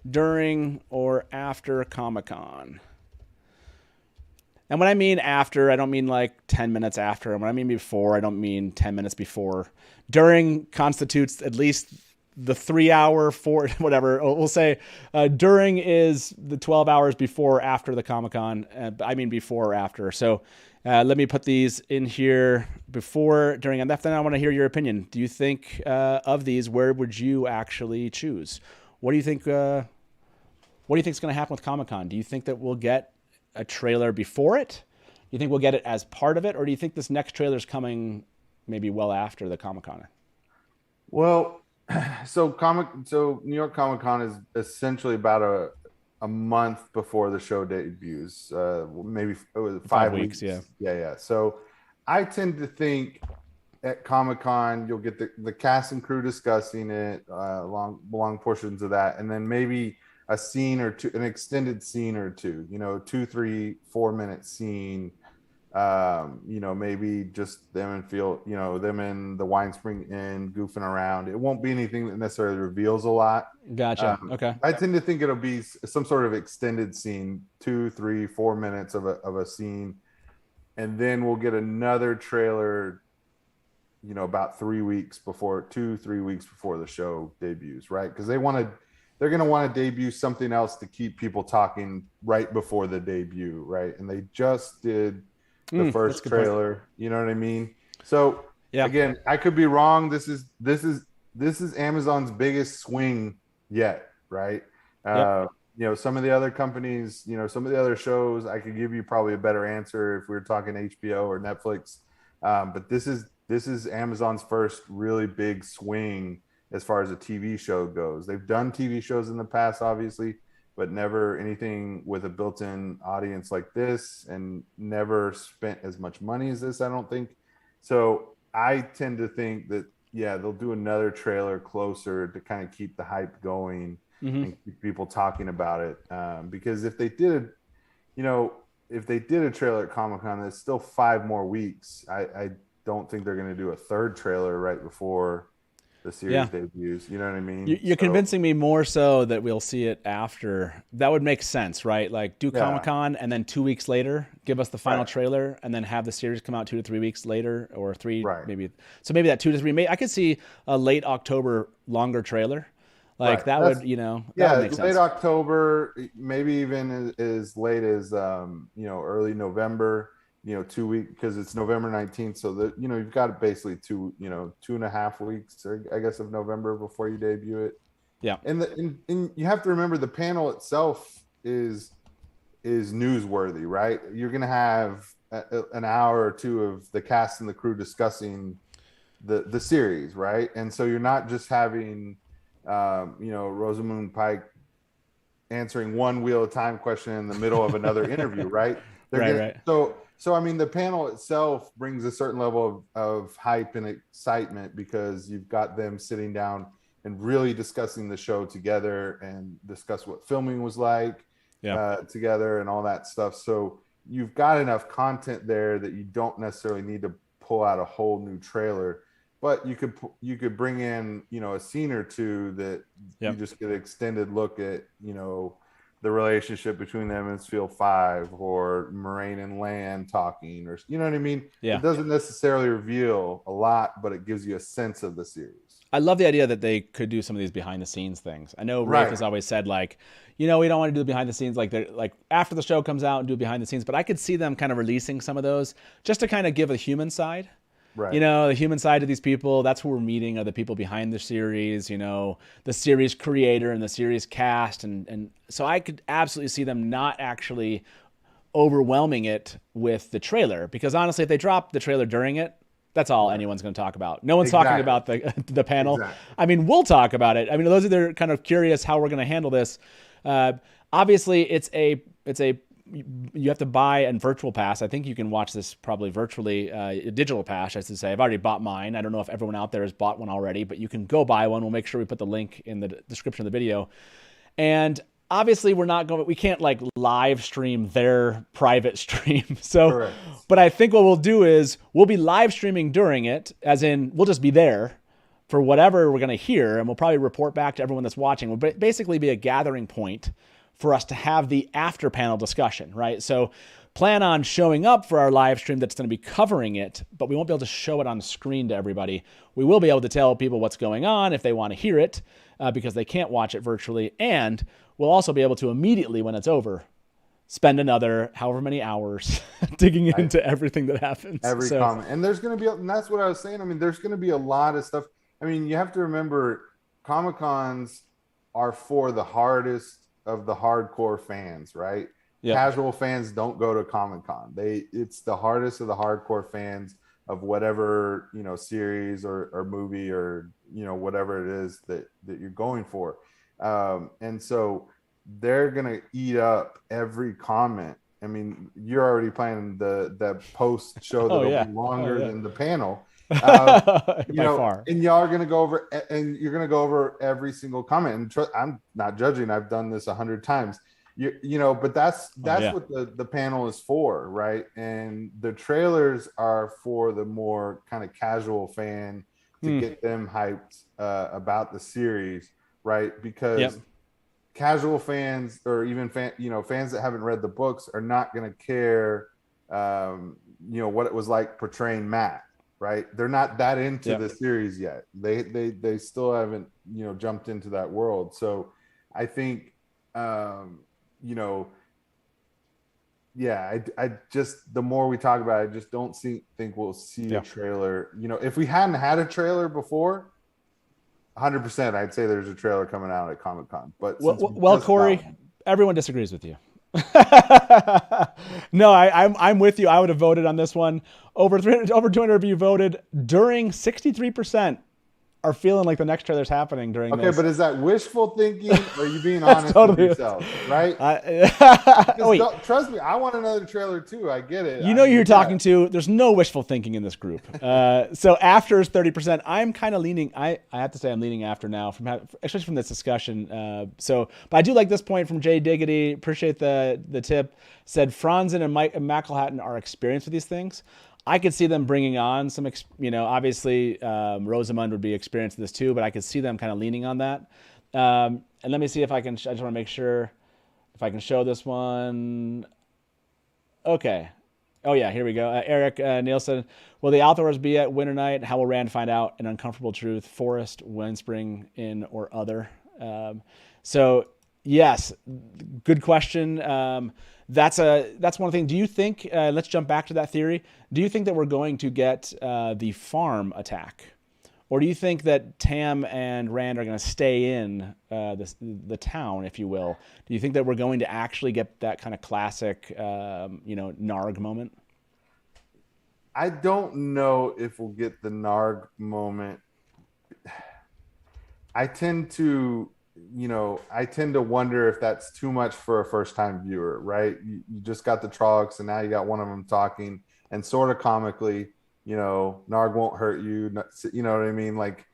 during, or after Comic-Con? And when I mean after, I don't mean like 10 minutes after. And when I mean before, I don't mean 10 minutes before. During constitutes at least the 3 hour, whatever. We'll say during is the 12 hours before, after the Comic-Con. I mean before or after. So let me put these in here: before, during, and after. Then I want to hear your opinion. Do you think of these, where would you actually choose? What do you think? What do you think is going to happen with Comic-Con? Do you think that we'll get a trailer before it? Do you think we'll get it as part of it, or do you think this next trailer is coming maybe well after the Comic-Con? Well, so New York Comic-Con is essentially about a month before the show debuts. Maybe it was 5 weeks. Yeah. So I tend to think at Comic-Con you'll get the cast and crew discussing it, long portions of that, and then maybe a scene or two, an extended scene or two, 2, 3, 4 minute scene, maybe just them them in the Winespring Inn goofing around. It won't be anything that necessarily reveals a lot. Gotcha. Okay. I tend to think it'll be some sort of extended scene, 2, 3, 4 minutes of a scene. And then we'll get another trailer, about 3 weeks before, 2, 3 weeks before the show debuts, right? Because they're going to want to debut something else to keep people talking right before the debut, right? And they just did the first trailer. You know what I mean? So again, I could be wrong. This is Amazon's biggest swing yet, right? Some of the other companies, some of the other shows, I could give you probably a better answer if we were talking HBO or Netflix. But this is Amazon's first really big swing as far as a TV show goes. They've done TV shows in the past, obviously, but never anything with a built-in audience like this, and never spent as much money as this, I don't think. So I tend to think that, they'll do another trailer closer to kind of keep the hype going and keep people talking about it. Because if they did a trailer at Comic-Con, there's still 5 more weeks. I don't think they're going to do a third trailer right before the series debuts. You know what I mean? You're convincing me more so that we'll see it after. That would make sense, right? Like do Comic-Con and then 2 weeks later give us the final trailer, and then have the series come out 2 to 3 weeks later, or 3 maybe. So maybe that 2 to 3. I could see a late October longer trailer. Like that would, that would make sense. Late October, maybe even as late as early November. 2 weeks, because it's November 19th. So that, you've got basically 2.5 weeks, I guess, of November before you debut it. Yeah. And you have to remember the panel itself is newsworthy, right? You're going to have an hour or two of the cast and the crew discussing the series, right? And so you're not just having, Rosamund Pike answering one Wheel of Time question in the middle of another interview, right? Right. So, I mean, the panel itself brings a certain level of hype and excitement, because you've got them sitting down and really discussing the show together and discuss what filming was like together and all that stuff. So you've got enough content there that you don't necessarily need to pull out a whole new trailer, but you could bring in, a scene or two that you just get an extended look at, the relationship between them and Field 5, or Moraine and Lan talking, or you know what I mean? Yeah. It doesn't necessarily reveal a lot, but it gives you a sense of the series. I love the idea that they could do some of these behind the scenes things. I know Rafe has always said, like, we don't want to do the behind the scenes like after the show comes out and do behind the scenes, but I could see them kind of releasing some of those just to kind of give a human side. Right. The human side of these people, that's who we're meeting, are the people behind the series, the series creator and the series cast. And so I could absolutely see them not actually overwhelming it with the trailer, because honestly, if they drop the trailer during it, That's all anyone's going to talk about. No one's talking about the panel. Exactly. I mean, we'll talk about it. I mean, those are kind of curious how we're going to handle this. Obviously, you have to buy a virtual pass. I think you can watch this probably virtually, a digital pass, I should say. I've already bought mine. I don't know if everyone out there has bought one already, but you can go buy one. We'll make sure we put the link in the description of the video. And obviously we can't like live stream their private stream. So, Correct. But I think what we'll do is we'll be live streaming during it, as in we'll just be there for whatever we're going to hear. And we'll probably report back to everyone that's watching. We'll basically be a gathering point for us to have the after panel discussion, right? So plan on showing up for our live stream that's going to be covering it, but we won't be able to show it on the screen to everybody. We will be able to tell people what's going on if they want to hear it, because they can't watch it virtually. And we'll also be able to immediately, when it's over, spend another however many hours digging into everything that happens. Every comment. And there's going to be, and that's what I was saying. I mean, there's going to be a lot of stuff. I mean, you have to remember, Comic-Cons are for the hardest of the hardcore fans, right? Yep. Casual fans don't go to Comic-Con. It's the hardest of the hardcore fans of whatever, series or movie or, whatever it is that you're going for. And so they're going to eat up every comment. I mean, you're already planning the post show that'll be longer than the panel. By far. And y'all are going to go over, and you're going to go over every single comment. And I'm not judging. I've done this 100 times. But that's what the panel is for, right? And the trailers are for the more kind of casual fan to get them hyped about the series, right? Because casual fans, or even fans that haven't read the books, are not going to care, what it was like portraying Matt. Right, they're not that into the series yet. They still haven't jumped into that world. So I think I just, the more we talk about it, I just don't think we'll see a trailer. If we hadn't had a trailer before, 100%, I'd say there's a trailer coming out at Comic-Con. But well, Corey, everyone disagrees with you. No, I'm with you. I would have voted on this one. Over 200 of you voted. During 63% are feeling like the next trailer's happening during this. Okay, but is that wishful thinking, or are you being honest with yourself? Right? Trust me, I want another trailer too. I get it. Who you're talking to. There's no wishful thinking in this group. So after is 30%. I'm kind of leaning. I have to say I'm leaning after now, especially from this discussion. But I do like this point from Jay Diggity. Appreciate the tip. Said Franzen and McElhatton are experienced with these things. I could see them bringing on some, obviously Rosamund would be experienced in this too, but I could see them kind of leaning on that. And let me see if I can, I just want to make sure if I can show this one. Okay. Oh yeah, here we go. Eric Nielsen, will the Althors be at Winter Night? How will Rand find out an uncomfortable truth? Forest, Winespring Inn, or other? So yes, good question. That's one thing. Do you think, let's jump back to that theory. Do you think that we're going to get the farm attack? Or do you think that Tam and Rand are going to stay in the town, if you will? Do you think that we're going to actually get that kind of classic, Narg moment? I don't know if we'll get the Narg moment. I tend to wonder if that's too much for a first-time viewer, right? You just got the Trollocs, and now you got one of them talking, and sort of comically, Narg won't hurt you. You know what I mean? Like,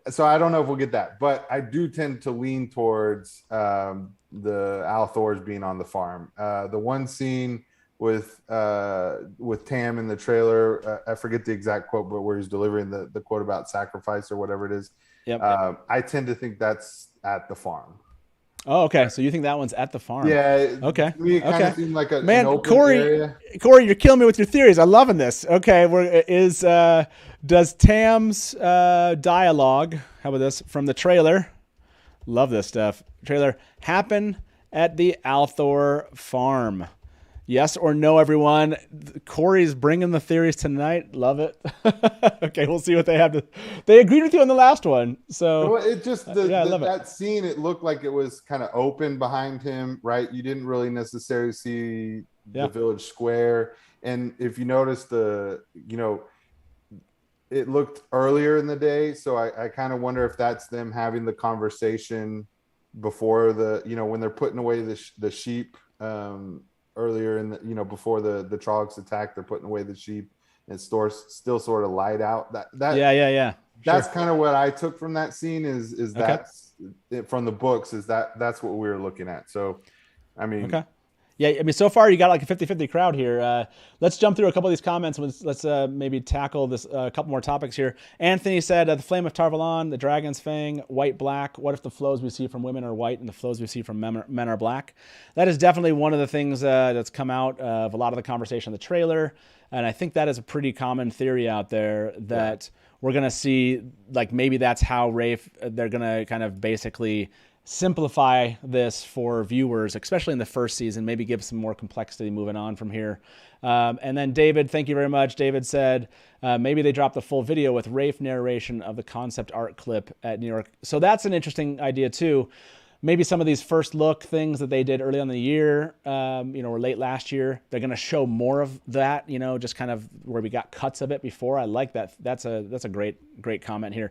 so I don't know if we'll get that, but I do tend to lean towards the Althors being on the farm. The one scene with Tam in the trailer, I forget the exact quote, but where he's delivering the quote about sacrifice or whatever it is. Yep. I tend to think that's at the farm. Oh, okay. So you think that one's at the farm? Yeah. Okay. To me, it kind of seemed like an open Corey, area. Corey, you're killing me with your theories. I'm loving this. Okay. Does Tam's dialogue, how about this, from the trailer, love this stuff, trailer, happen at the Althor farm? Yes or no, everyone? Corey's bringing the theories tonight. Love it. Okay, we'll see what they have to. They agreed with you on the last one, so it just that scene. It looked like it was kind of open behind him, right? You didn't really necessarily see the village square, and if you notice it looked earlier in the day, so I kind of wonder if that's them having the conversation before when they're putting away the sheep earlier in the before the Trollocs attack. They're putting away the sheep and stores still sort of light out. Yeah. That's Sure. kind of what I took from that scene is Okay. that's from the books, is that's what we were looking at. So I mean, Okay. Yeah, I mean, so far you got like a 50-50 crowd here. Let's jump through a couple of these comments. Let's maybe tackle this a couple more topics here. Anthony said, the Flame of Tarvalon, the Dragon's Fang, white, black. What if the flows we see from women are white and the flows we see from men are black? That is definitely one of the things that's come out of a lot of the conversation in the trailer. And I think that is a pretty common theory out there that we're going to see, like, maybe that's how Rafe, they're going to kind of basically simplify this for viewers, especially in the first season, maybe give some more complexity moving on from here. And then David, thank you very much. David said, maybe they dropped the full video with Rafe narration of the concept art clip at New York. So that's an interesting idea too. Maybe some of these first look things that they did early on in the year, or late last year, they're going to show more of that, just kind of where we got cuts of it before. I like that. That's a great comment here.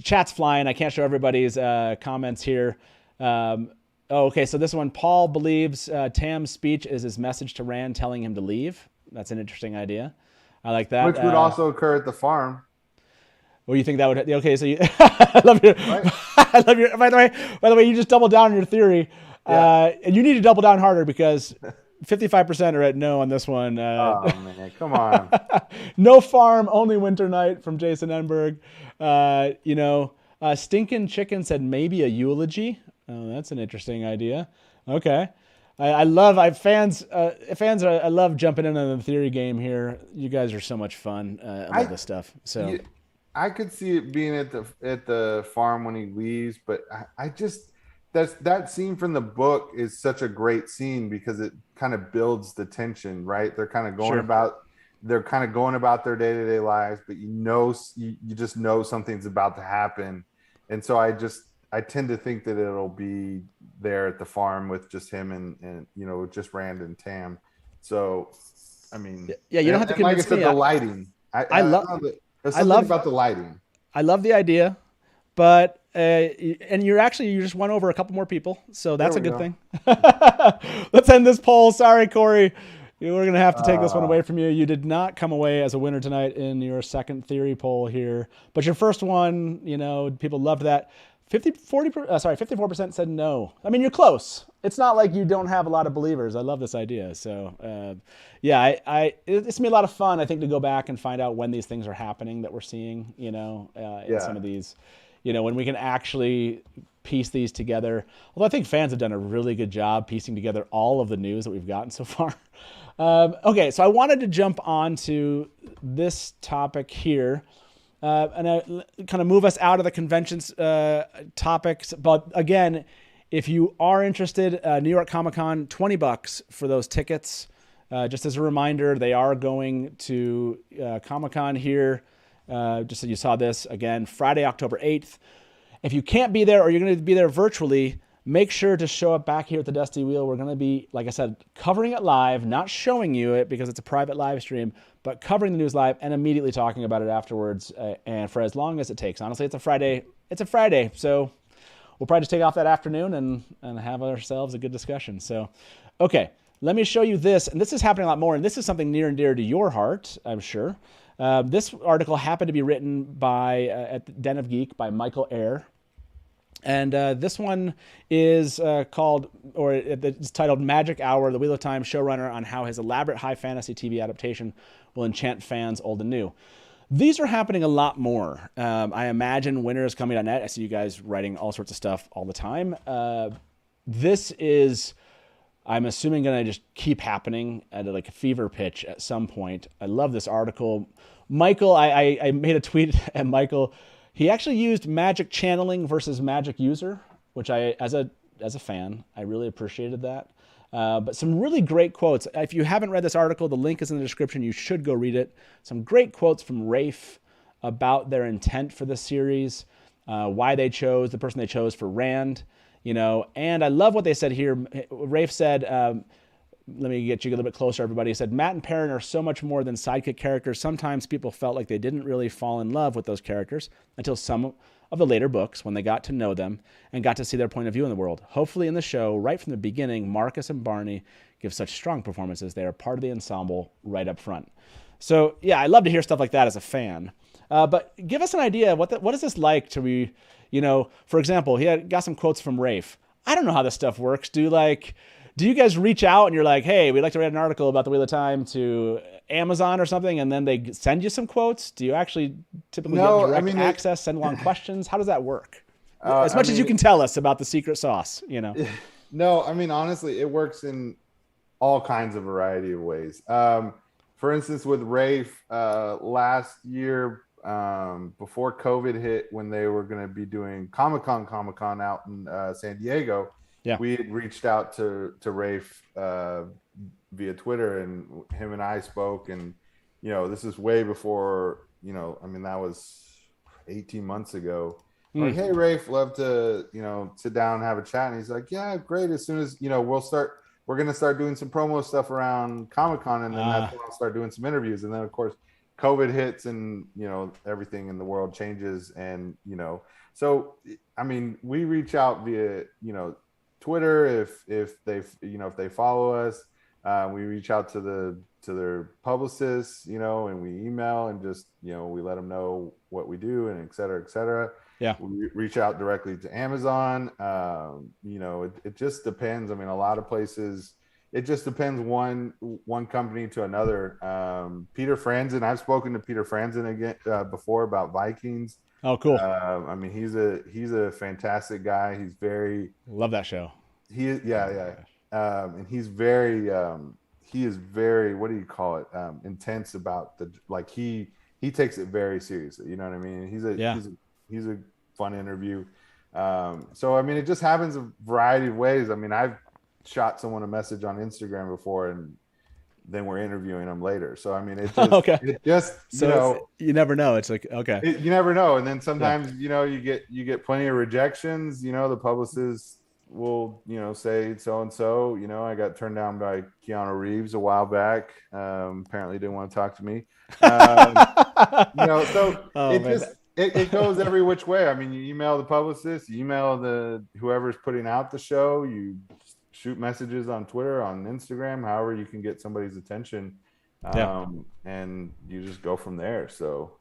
Chat's flying. I can't show everybody's comments here. Okay, so this one, Paul believes Tam's speech is his message to Rand telling him to leave. That's an interesting idea. I like that. Which would also occur at the farm. Well, you think that would? Okay, so I love your. Right. I love your. By the way, you just doubled down on your theory, and you need to double down harder because 55% are at no on this one. Oh man, come on. No farm, only winter night from Jason Enberg. Stinkin' Chicken said maybe a eulogy. Oh, that's an interesting idea. Okay. I love fans. I love jumping in on the theory game here. You guys are so much fun. I love this stuff. So I could see it being at the farm when he leaves, but I just that scene from the book is such a great scene because it kind of builds the tension, right? They're kind of going about their day-to-day lives, but you just know something's about to happen, and so I tend to think that it'll be there at the farm with just him and just Rand and Tam. So, I mean, you don't have to convince like I said, me. the lighting. I love it. There's something about the lighting. I love the idea, but and you just won over a couple more people, so that's a good thing. Let's end this poll. Sorry, Corey. We're going to have to take this one away from you. You did not come away as a winner tonight in your second theory poll here, but your first one, people loved that. 54% said no. I mean, you're close. It's not like you don't have a lot of believers. I love this idea. So, it's gonna be a lot of fun, I think, to go back and find out when these things are happening that we're seeing, in some of these, when we can actually piece these together. Although I think fans have done a really good job piecing together all of the news that we've gotten so far. Okay, so I wanted to jump on to this topic here. And kind of move us out of the conventions topics. But again, if you are interested, New York Comic Con, $20 for those tickets. Just as a reminder, they are going to Comic Con here. Just so you saw this again, Friday, October 8th. If you can't be there or you're going to be there virtually, make sure to show up back here at the Dusty Wheel. We're going to be, like I said, covering it live, not showing you it because it's a private live stream, but covering the news live and immediately talking about it afterwards, and for as long as it takes. Honestly, it's a Friday, so we'll probably just take off that afternoon and have ourselves a good discussion. So, okay, let me show you this, and this is happening a lot more, and this is something near and dear to your heart, I'm sure. This article happened to be written by at the Den of Geek by Michael Ahr. And this one is it's titled Magic Hour, the Wheel of Time showrunner on how his elaborate high fantasy TV adaptation will enchant fans old and new. These are happening a lot more. I imagine Winners Coming.net. I see you guys writing all sorts of stuff all the time. This is, I'm assuming, going to just keep happening at a fever pitch at some point. I love this article. Michael, I made a tweet at Michael. He actually used magic channeling versus magic user, which as a fan, I really appreciated that. But some really great quotes. If you haven't read this article, the link is in the description. You should go read it. Some great quotes from Rafe about their intent for this series, why they chose the person they chose for Rand, And I love what they said here. Rafe said, let me get you a little bit closer, everybody. He said, Matt and Perrin are so much more than sidekick characters. Sometimes people felt like they didn't really fall in love with those characters until some of the later books, when they got to know them and got to see their point of view in the world. Hopefully in the show, right from the beginning, Marcus and Barney give such strong performances. They are part of the ensemble right up front. So, yeah, I love to hear stuff like that as a fan. But give us an idea, what is this like to be, for example, he got some quotes from Rafe. I don't know how this stuff works. Do you guys reach out and you're like, hey, we'd like to write an article about the Wheel of Time to Amazon or something, and then they send you some quotes? Do you actually typically get direct access, send along questions? How does that work? As much as you can tell us about the secret sauce, No, honestly, it works in all kinds of variety of ways. For instance, with Rafe, last year, before COVID hit, when they were going to be doing Comic-Con out in San Diego, we had reached out to Rafe via Twitter, and him and I spoke, and this is way before that was 18 months ago. Like, hey Rafe, love to sit down and have a chat. And he's like, yeah, great. As soon as we're going to start doing some promo stuff around Comic-Con, and then that's when I'll start doing some interviews. And then of course COVID hits, and everything in the world changes, and so we reach out via Twitter if they follow us. We reach out to their publicists, and we email, and just we let them know what we do, and et cetera, et cetera. Yeah, we reach out directly to Amazon. It just depends. A lot of places, it just depends one company to another. Peter Franzen, I've spoken to Peter Franzen again before about Vikings. Oh, cool. He's a fantastic guy. He's very, love that show. And he's very he is very, what do you call it? Intense about he takes it very seriously. You know what I mean? He's a fun interview. So it just happens a variety of ways. I've shot someone a message on Instagram before, and then we're interviewing them later. So it just, okay. It just you never know. It's like, okay, you never know. And then sometimes you get plenty of rejections. The publicists will say so and so. I got turned down by Keanu Reeves a while back. Apparently didn't want to talk to me. It goes every which way. You email the publicist, you email whoever's putting out the show, you shoot messages on Twitter, on Instagram, however you can get somebody's attention, and you just go from there. So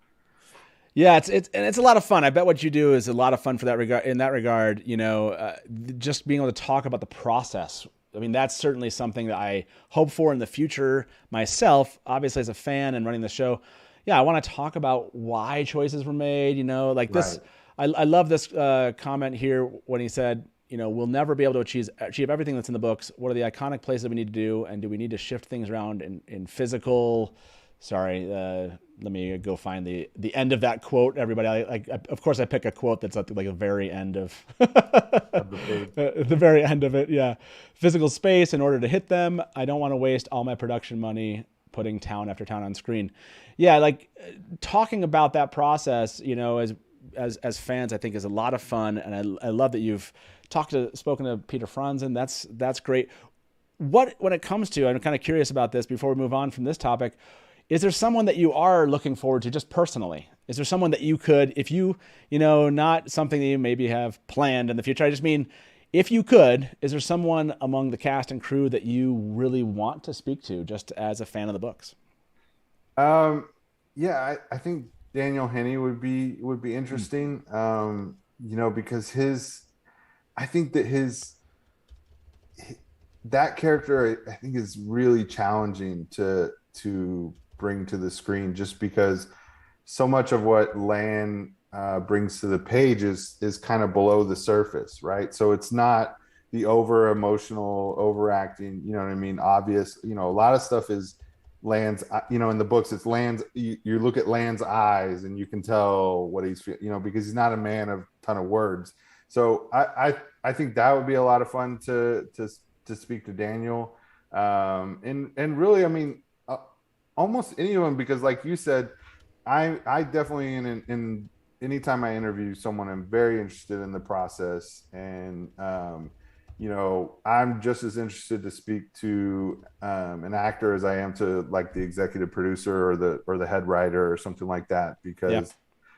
yeah, it's a lot of fun. I bet what you do is a lot of fun for that regard. In that regard, just being able to talk about the process. That's certainly something that I hope for in the future myself. Obviously, as a fan and running the show, I want to talk about why choices were made. This. Right. I love this comment here when he said, we'll never be able to achieve everything that's in the books. What are the iconic places we need to do, and do we need to shift things around in physical? Sorry, let me go find the end of that quote. Everybody, of course, I pick a quote that's at the very end of the very end of it. Yeah, physical space in order to hit them. I don't want to waste all my production money putting town after town on screen. Yeah, talking about that process, as fans, I think is a lot of fun, and I love that you've spoken to Peter Franzen. That's great. When it comes to, I'm kind of curious about this before we move on from this topic. Is there someone that you are looking forward to just personally? Is there someone that you could, if not something that you maybe have planned in the future? I just mean, if you could, is there someone among the cast and crew that you really want to speak to just as a fan of the books? I think Daniel Henney would be interesting. Because I think that that character, I think, is really challenging to bring to the screen, just because so much of what Lan brings to the page is kind of below the surface, right? So it's not the over emotional, overacting, obvious. A lot of stuff is Lan's, in the books, it's Lan's. You look at Lan's eyes and you can tell what he's feeling, because he's not a man of a ton of words. So I think that would be a lot of fun to speak to Daniel, and really, almost any of them, because like you said, I definitely in anytime I interview someone, I'm very interested in the process, and I'm just as interested to speak to an actor as I am to like the executive producer or the head writer or something like that, because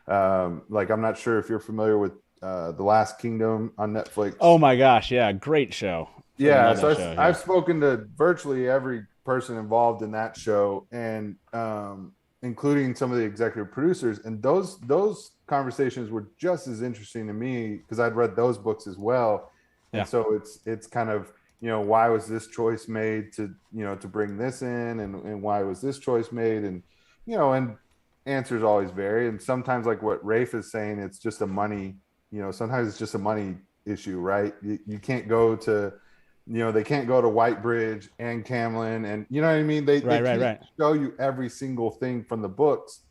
like I'm not sure if you're familiar with The Last Kingdom on Netflix. Oh my gosh, yeah, great show. Freaking Yeah, love so that show. I've spoken to virtually every person involved in that show, and including some of the executive producers, and those conversations were just as interesting to me because I'd read those books as well. And so it's kind of, why was this choice made to bring this in, and why was this choice made, and and answers always vary, and sometimes, like what Rafe is saying, it's just a money, sometimes it's just a money issue, right? You can't go to, they can't go to Whitebridge and Camlin, and you know what I mean? They can't show you every single thing from the books.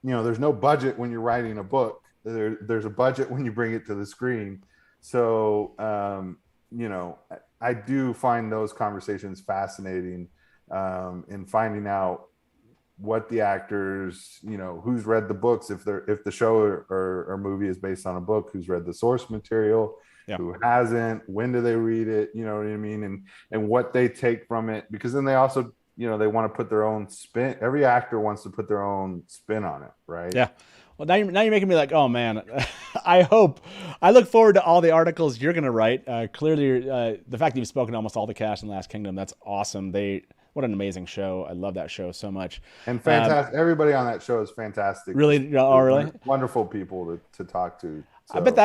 There's no budget when you're writing a book. There's a budget when you bring it to the screen. So, I do find those conversations fascinating, in finding out what the actors, who's read the books, if the show or movie is based on a book, who's read the source material, who hasn't, when do they read it, you know what I mean, and what they take from it, because then they also, they want to put their own spin. Every actor wants to put their own spin on it, right? Yeah. Well, now you're making me like, oh man, I look forward to all the articles you're going to write. Clearly, the fact that you've spoken to almost all the cast in Last Kingdom, that's awesome. What an amazing show. I love that show so much. And fantastic. Everybody on that show is fantastic. Really? Really? Wonderful people to talk to. So. I bet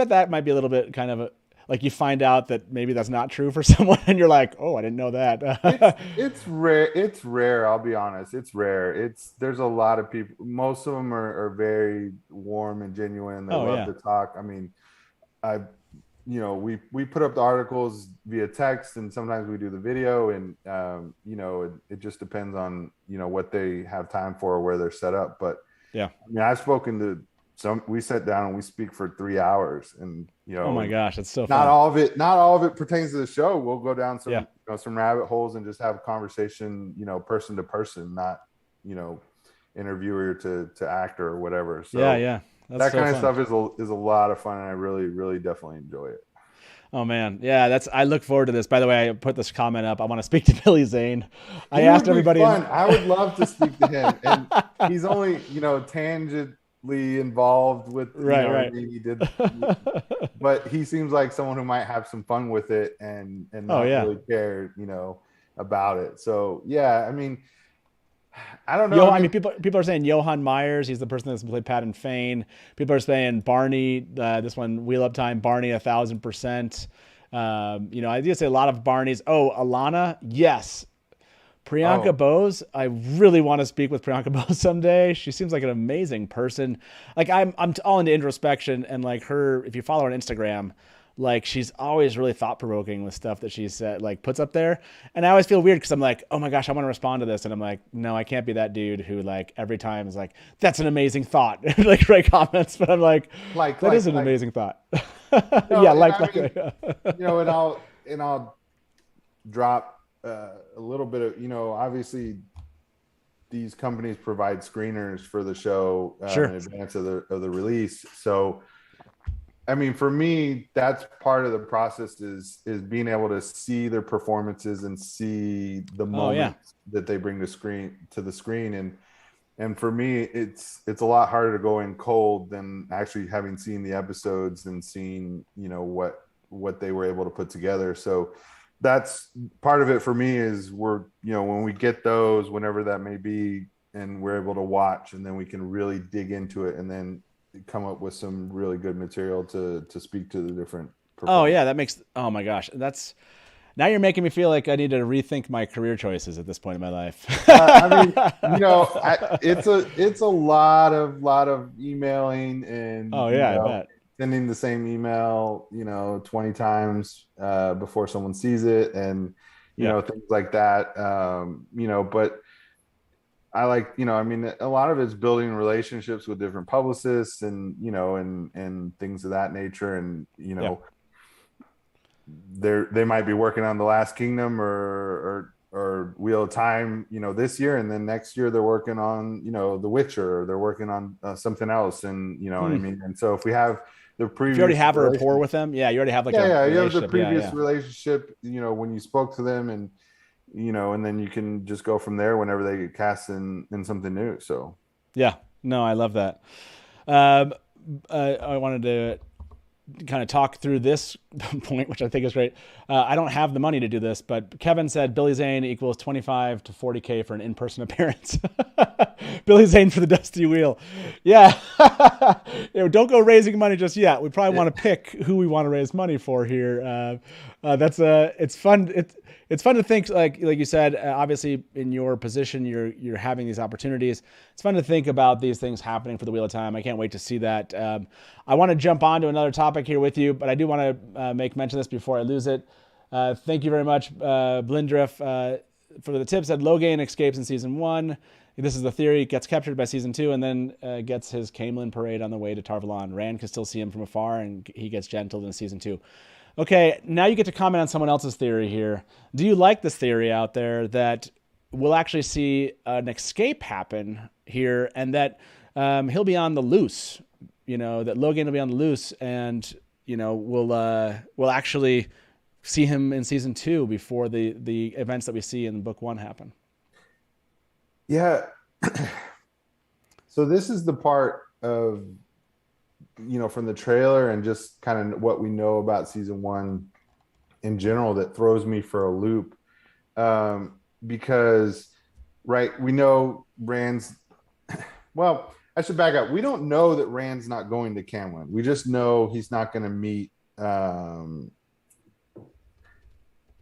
that might be a little bit kind of like you find out that maybe that's not true for someone, and you're like, oh, I didn't know that. It's rare. It's rare. I'll be honest. It's rare. There's a lot of people. Most of them are very warm and genuine. They love to talk. I mean, we put up the articles via text, and sometimes we do the video, and it just depends on what they have time for or where they're set up. But I've spoken to we sat down and we speak for 3 hours, and oh my gosh, that's so fun. Not all of it pertains to the show. We'll go down some some rabbit holes and just have a conversation, person to person, not interviewer to actor or whatever. So that's that so kind of fun. stuff is a lot of fun, and I really, really definitely enjoy it. Oh man, yeah, I look forward to this. By the way, I put this comment up. I want to speak to Billy Zane. I asked everybody. I would love to speak to him, and he's only tangentially involved with right. He did, but he seems like someone who might have some fun with it and not really care about it. So I mean, I don't know. I mean, people are saying Johan Myers. He's the person that's played Pat and Fane. People are saying Barney. This one, Wheel Up Time. Barney 1,000%. I did say a lot of Barneys. Oh, Alana. Yes. Priyanka Bose. I really want to speak with Priyanka Bose someday. She seems like an amazing person. Like I'm all into introspection, and like her, if you follow her on Instagram, like she's always really thought-provoking with stuff that she's puts up there. And I always feel weird because I'm like, oh my gosh, I want to respond to this. And I'm like, no, I can't be that dude who like every time is like, that's an amazing thought. Like write comments. But I'm like that is an amazing thought. And I'll drop a little bit of, obviously these companies provide screeners for the show in advance of the release. So I mean, for me, that's part of the process is being able to see their performances and see the moments that they bring to the screen. And for me, it's a lot harder to go in cold than actually having seen the episodes and seeing, what they were able to put together. So that's part of it for me is when we get those, whenever that may be, and we're able to watch, and then we can really dig into it and then come up with some really good material to speak to the different oh my gosh, now you're making me feel like I need to rethink my career choices at this point in my life. I mean, it's a lot of emailing and I bet sending the same email 20 times before someone sees it, and things like that. But I like, I mean, a lot of it's building relationships with different publicists and, and things of that nature. And, they might be working on The Last Kingdom or Wheel of Time, this year. And then next year they're working on, The Witcher, or they're working on something else. And, what I mean? And so if we have previous. If you already have a rapport relationship. with them, yeah, you already have like Yeah, a yeah, you have the relationship. previous Yeah. relationship. When you spoke to them, and and then you can just go from there whenever they get cast in something new. So Yeah. No, I love that. Um, I wanted to kind of talk through this point, which I think is great. I don't have the money to do this, but Kevin said Billy Zane equals 25 to 40K for an in-person appearance. Billy Zane for the Dusty Wheel. Yeah. Don't go raising money just yet. We probably want to pick who we want to raise money for here. It's fun. It's fun to think, like you said, obviously in your position, you're having these opportunities. It's fun to think about these things happening for the Wheel of Time. I can't wait to see that. I want to jump on to another topic here with you, but I do want to make mention of this before I lose it. Thank you very much, Blindriff, for the tip. Said Logain escapes in season 1. This is the theory. Gets captured by season 2 and then gets his Camelin parade on the way to Tarvalon. Rand can still see him from afar, and he gets gentled in season 2. Okay, now you get to comment on someone else's theory here. Do you like this theory out there that we'll actually see an escape happen here, and that he'll be on the loose? That Logain will be on the loose, and we'll actually see him in season 2 before the events that we see in book 1 happen. Yeah. So this is the part of from the trailer and just kind of what we know about season 1 in general that throws me for a loop. Because, right, we know Rand's, well, I should back up. We don't know that Rand's not going to Camelin. We just know he's not going to meet, oh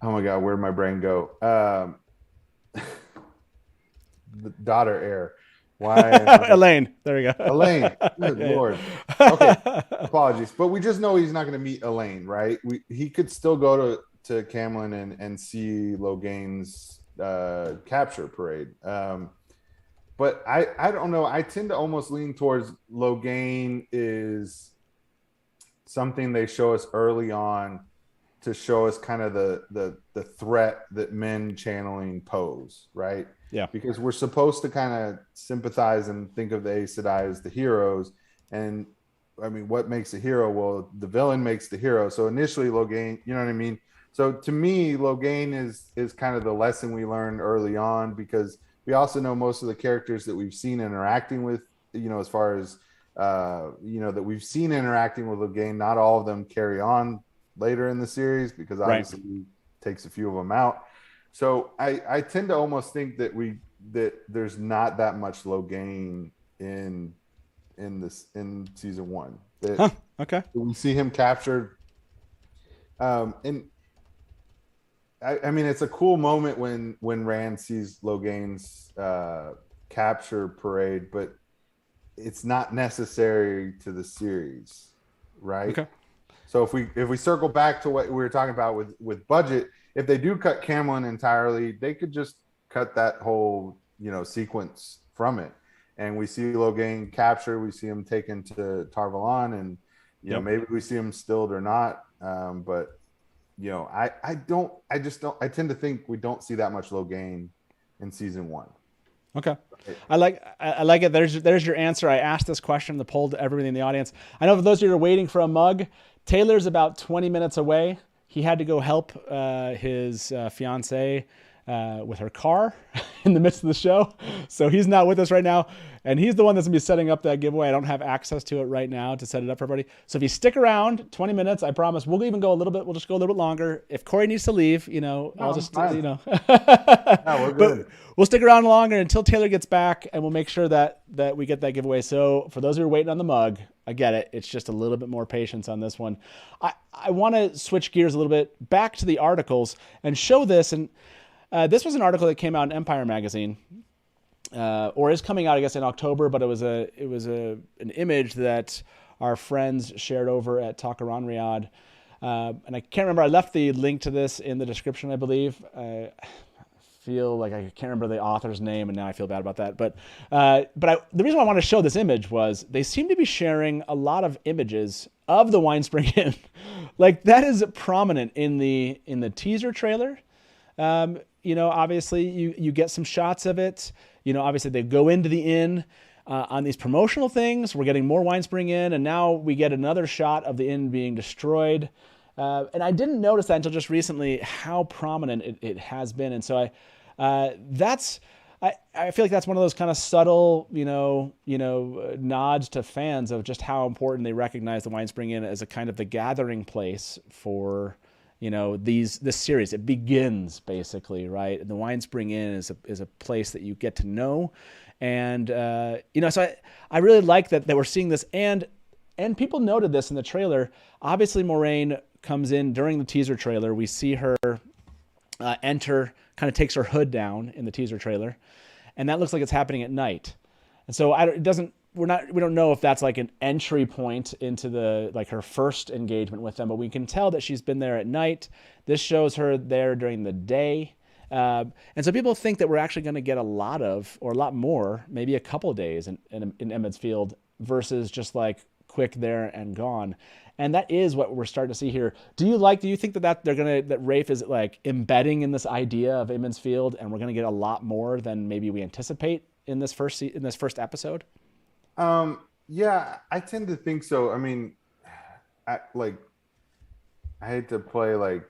my God, where'd my brain go? The daughter heir. Why? Elaine. There we go. Elaine. Good Lord. Okay. Apologies. But we just know he's not going to meet Elaine, right? He could still go to Camelin and see Logain's capture parade. But I don't know. I tend to almost lean towards Logain is something they show us early on to show us kind of the threat that men channeling pose, right? Yeah. Because we're supposed to kind of sympathize and think of the Aes Sedai as the heroes. And I mean, what makes a hero? Well, the villain makes the hero. So initially Logain, you know what I mean? So to me, Logain is kind of the lesson we learned early on, because we also know most of the characters that we've seen interacting with, as far as, that we've seen interacting with Logain, not all of them carry on later in the series, because obviously he takes a few of them out. So I tend to almost think that there's not that much Logain in season 1. Okay. We see him captured. And I mean, it's a cool moment when Rand sees Logain's capture parade, but it's not necessary to the series, right? Okay. So if we circle back to what we were talking about with budget, if they do cut Camelin entirely, they could just cut that whole sequence from it, and we see Logain captured. We see him taken to Tarvalon, and maybe we see him stilled or not. But I tend to think we don't see that much Logain in season 1. Okay. I like it. There's your answer. I asked this question, the poll to everybody in the audience. I know for those of you who are waiting for a mug, Taylor's about 20 minutes away. He had to go help his fiance with her car in the midst of the show. So he's not with us right now. And he's the one that's going to be setting up that giveaway. I don't have access to it right now to set it up for everybody. So if you stick around 20 minutes, I promise we'll even go a little bit. We'll just go a little bit longer. If Corey needs to leave, I'll just, No, we're good. But we'll stick around longer until Taylor gets back, and we'll make sure that we get that giveaway. So for those who are waiting on the mug, I get it. It's just a little bit more patience on this one. I want to switch gears a little bit back to the articles and show this. And this was an article that came out in Empire magazine, or is coming out, I guess, in October. But it was an image that our friends shared over at Takaran Riyadh. And I can't remember. I left the link to this in the description, I believe. Feel like I can't remember the author's name, and now I feel bad about that. But the reason why I want to show this image was they seem to be sharing a lot of images of the Winespring Inn. Like that is prominent in the teaser trailer. Obviously you get some shots of it. Obviously they go into the inn. on these promotional things. We're getting more Winespring Inn, and now we get another shot of the inn being destroyed. And I didn't notice that until just recently how prominent it has been. And so I feel like that's one of those kind of subtle, nods to fans of just how important they recognize the Winespring Inn as a kind of the gathering place for, this series. It begins basically, right? And the Winespring Inn is a place that you get to know. And, so I really like that we're seeing this, and people noted this in the trailer. Obviously, Moraine comes in during the teaser trailer. We see her enter, kind of takes her hood down in the teaser trailer, and that looks like it's happening at night. And so we don't know if that's like an entry point into her first engagement with them, but we can tell that she's been there at night. This shows her there during the day. And so people think that we're actually going to get a lot more, maybe a couple of days in Emond's Field versus just like quick there and gone. And that is what we're starting to see here. Do you think that Rafe is like embedding in this idea of Emond's Field, and we're going to get a lot more than maybe we anticipate in this first episode? Yeah, I tend to think so. I mean, I hate to play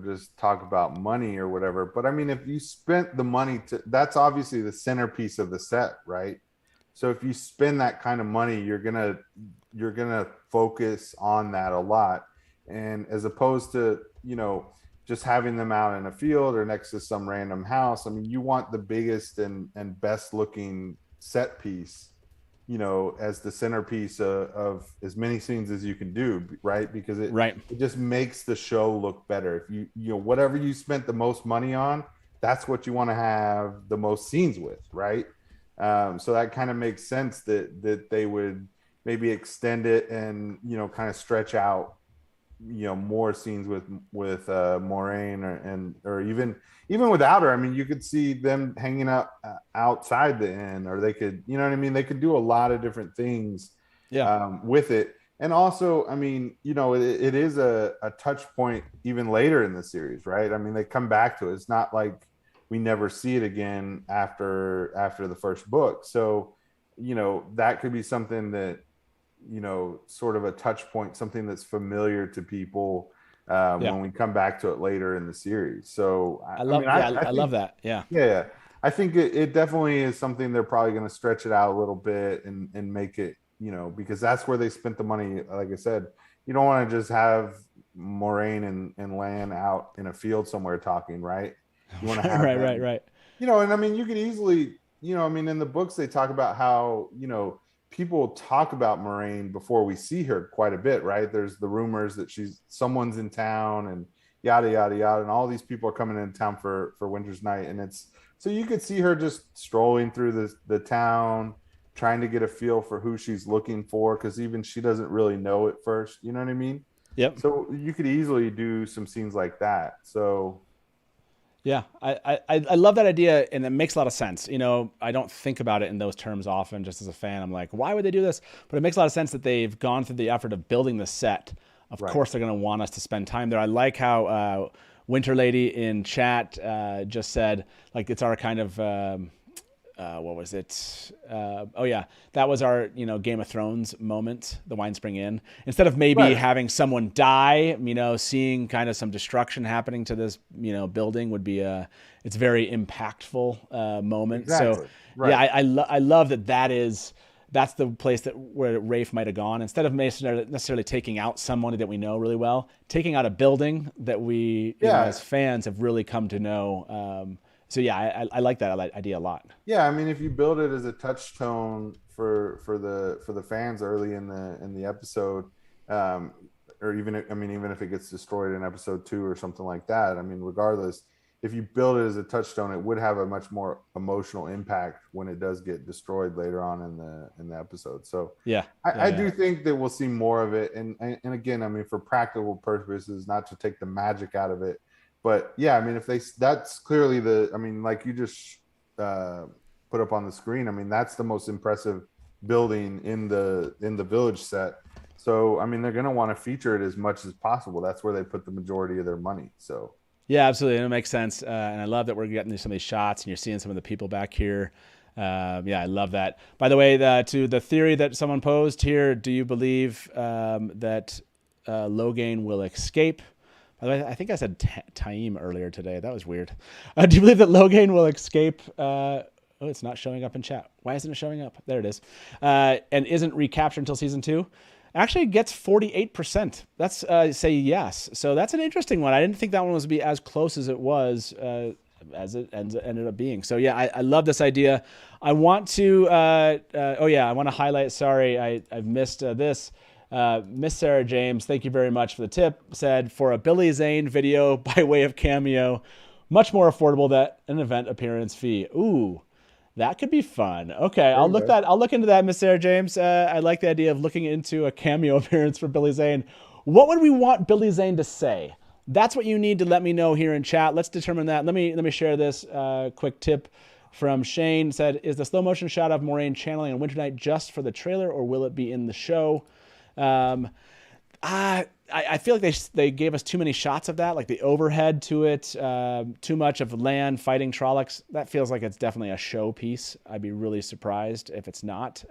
just talk about money or whatever, but I mean, if you spent the money that's obviously the centerpiece of the set, right? So if you spend that kind of money, you're gonna focus on that a lot, and as opposed to just having them out in a field or next to some random house. I mean, you want the biggest and best looking set piece, as the centerpiece of as many scenes as you can do, right? Because it just makes the show look better. If you whatever you spent the most money on, that's what you want to have the most scenes with, right? So that kind of makes sense that they would maybe extend it and kind of stretch out more scenes with Moraine or even without her. I mean, you could see them hanging out outside the inn, or they could, they could do a lot of different things with it. And also, I mean, it is a touch point even later in the series, right? I mean, they come back to it. It's not like we never see it again after the first book. So, that could be something that, sort of a touch point, something that's familiar to people when we come back to it later in the series. So I love that. Yeah. I think it definitely is something they're probably going to stretch it out a little bit and make it, because that's where they spent the money. Like I said, you don't want to just have Moraine and Lan out in a field somewhere talking, right? You want to have right. And I mean, you could easily, in the books they talk about how, people talk about Moraine before we see her quite a bit, right? There's the rumors that someone's in town and yada, yada, yada. And all these people are coming into town for Winter's Night. And so you could see her just strolling through the town, trying to get a feel for who she's looking for. Cause even she doesn't really know at first, you know what I mean? Yep. So you could easily do some scenes like that. So yeah, I love that idea, and it makes a lot of sense. I don't think about it in those terms often. Just as a fan, I'm like, why would they do this? But it makes a lot of sense that they've gone through the effort of building the set. Of course, they're going to want us to spend time there. I like how Winter Lady in chat just said, like, it's our kind of what was it? That was our Game of Thrones moment, the Winespring Inn. Instead of maybe having someone die, seeing kind of some destruction happening to this building would be it's very impactful moment. Exactly. So I love that's the place where Rafe might have gone. Instead of necessarily taking out someone that we know really well, taking out a building that we as fans have really come to know. So yeah, I like that idea a lot. Yeah, I mean, if you build it as a touchstone for the fans early in the episode, or even if it gets destroyed in episode 2 or something like that, I mean, regardless, if you build it as a touchstone, it would have a much more emotional impact when it does get destroyed later on in the episode. So I do think that we'll see more of it, and again, I mean, for practical purposes, not to take the magic out of it. But yeah, I mean, that's clearly like you just put up on the screen. I mean, that's the most impressive building in the village set. So, I mean, they're going to want to feature it as much as possible. That's where they put the majority of their money. So, yeah, absolutely. And it makes sense. And I love that we're getting some of these shots and you're seeing some of the people back here. Yeah, I love that. By the way, to the theory that someone posed here, do you believe that Logain will escape? By the way, I think I said Taim earlier today. That was weird. Do you believe that Logain will escape? Oh, it's not showing up in chat. Why isn't it showing up? There it is. And isn't recaptured until season 2? Actually gets 48%. That's say yes. So that's an interesting one. I didn't think that one was be as close as it was. As it ended up being. So yeah, I love this idea. I want to, I want to highlight, sorry, I've missed this. Miss Sarah James, thank you very much for the tip, said, for a Billy Zane video by way of cameo, much more affordable than an event appearance fee. Ooh, that could be fun. Okay, I'll look into that, Miss Sarah James. I like the idea of looking into a cameo appearance for Billy Zane. What would we want Billy Zane to say? That's what you need to let me know here in chat. Let's determine that. Let me share this quick tip from Shane. Said, is the slow motion shot of Moraine channeling on Winter Night just for the trailer, or will it be in the show? I feel like they gave us too many shots of that, like the overhead to it, too much of Lan fighting Trollocs. That feels like it's definitely a show piece. I'd be really surprised if it's not.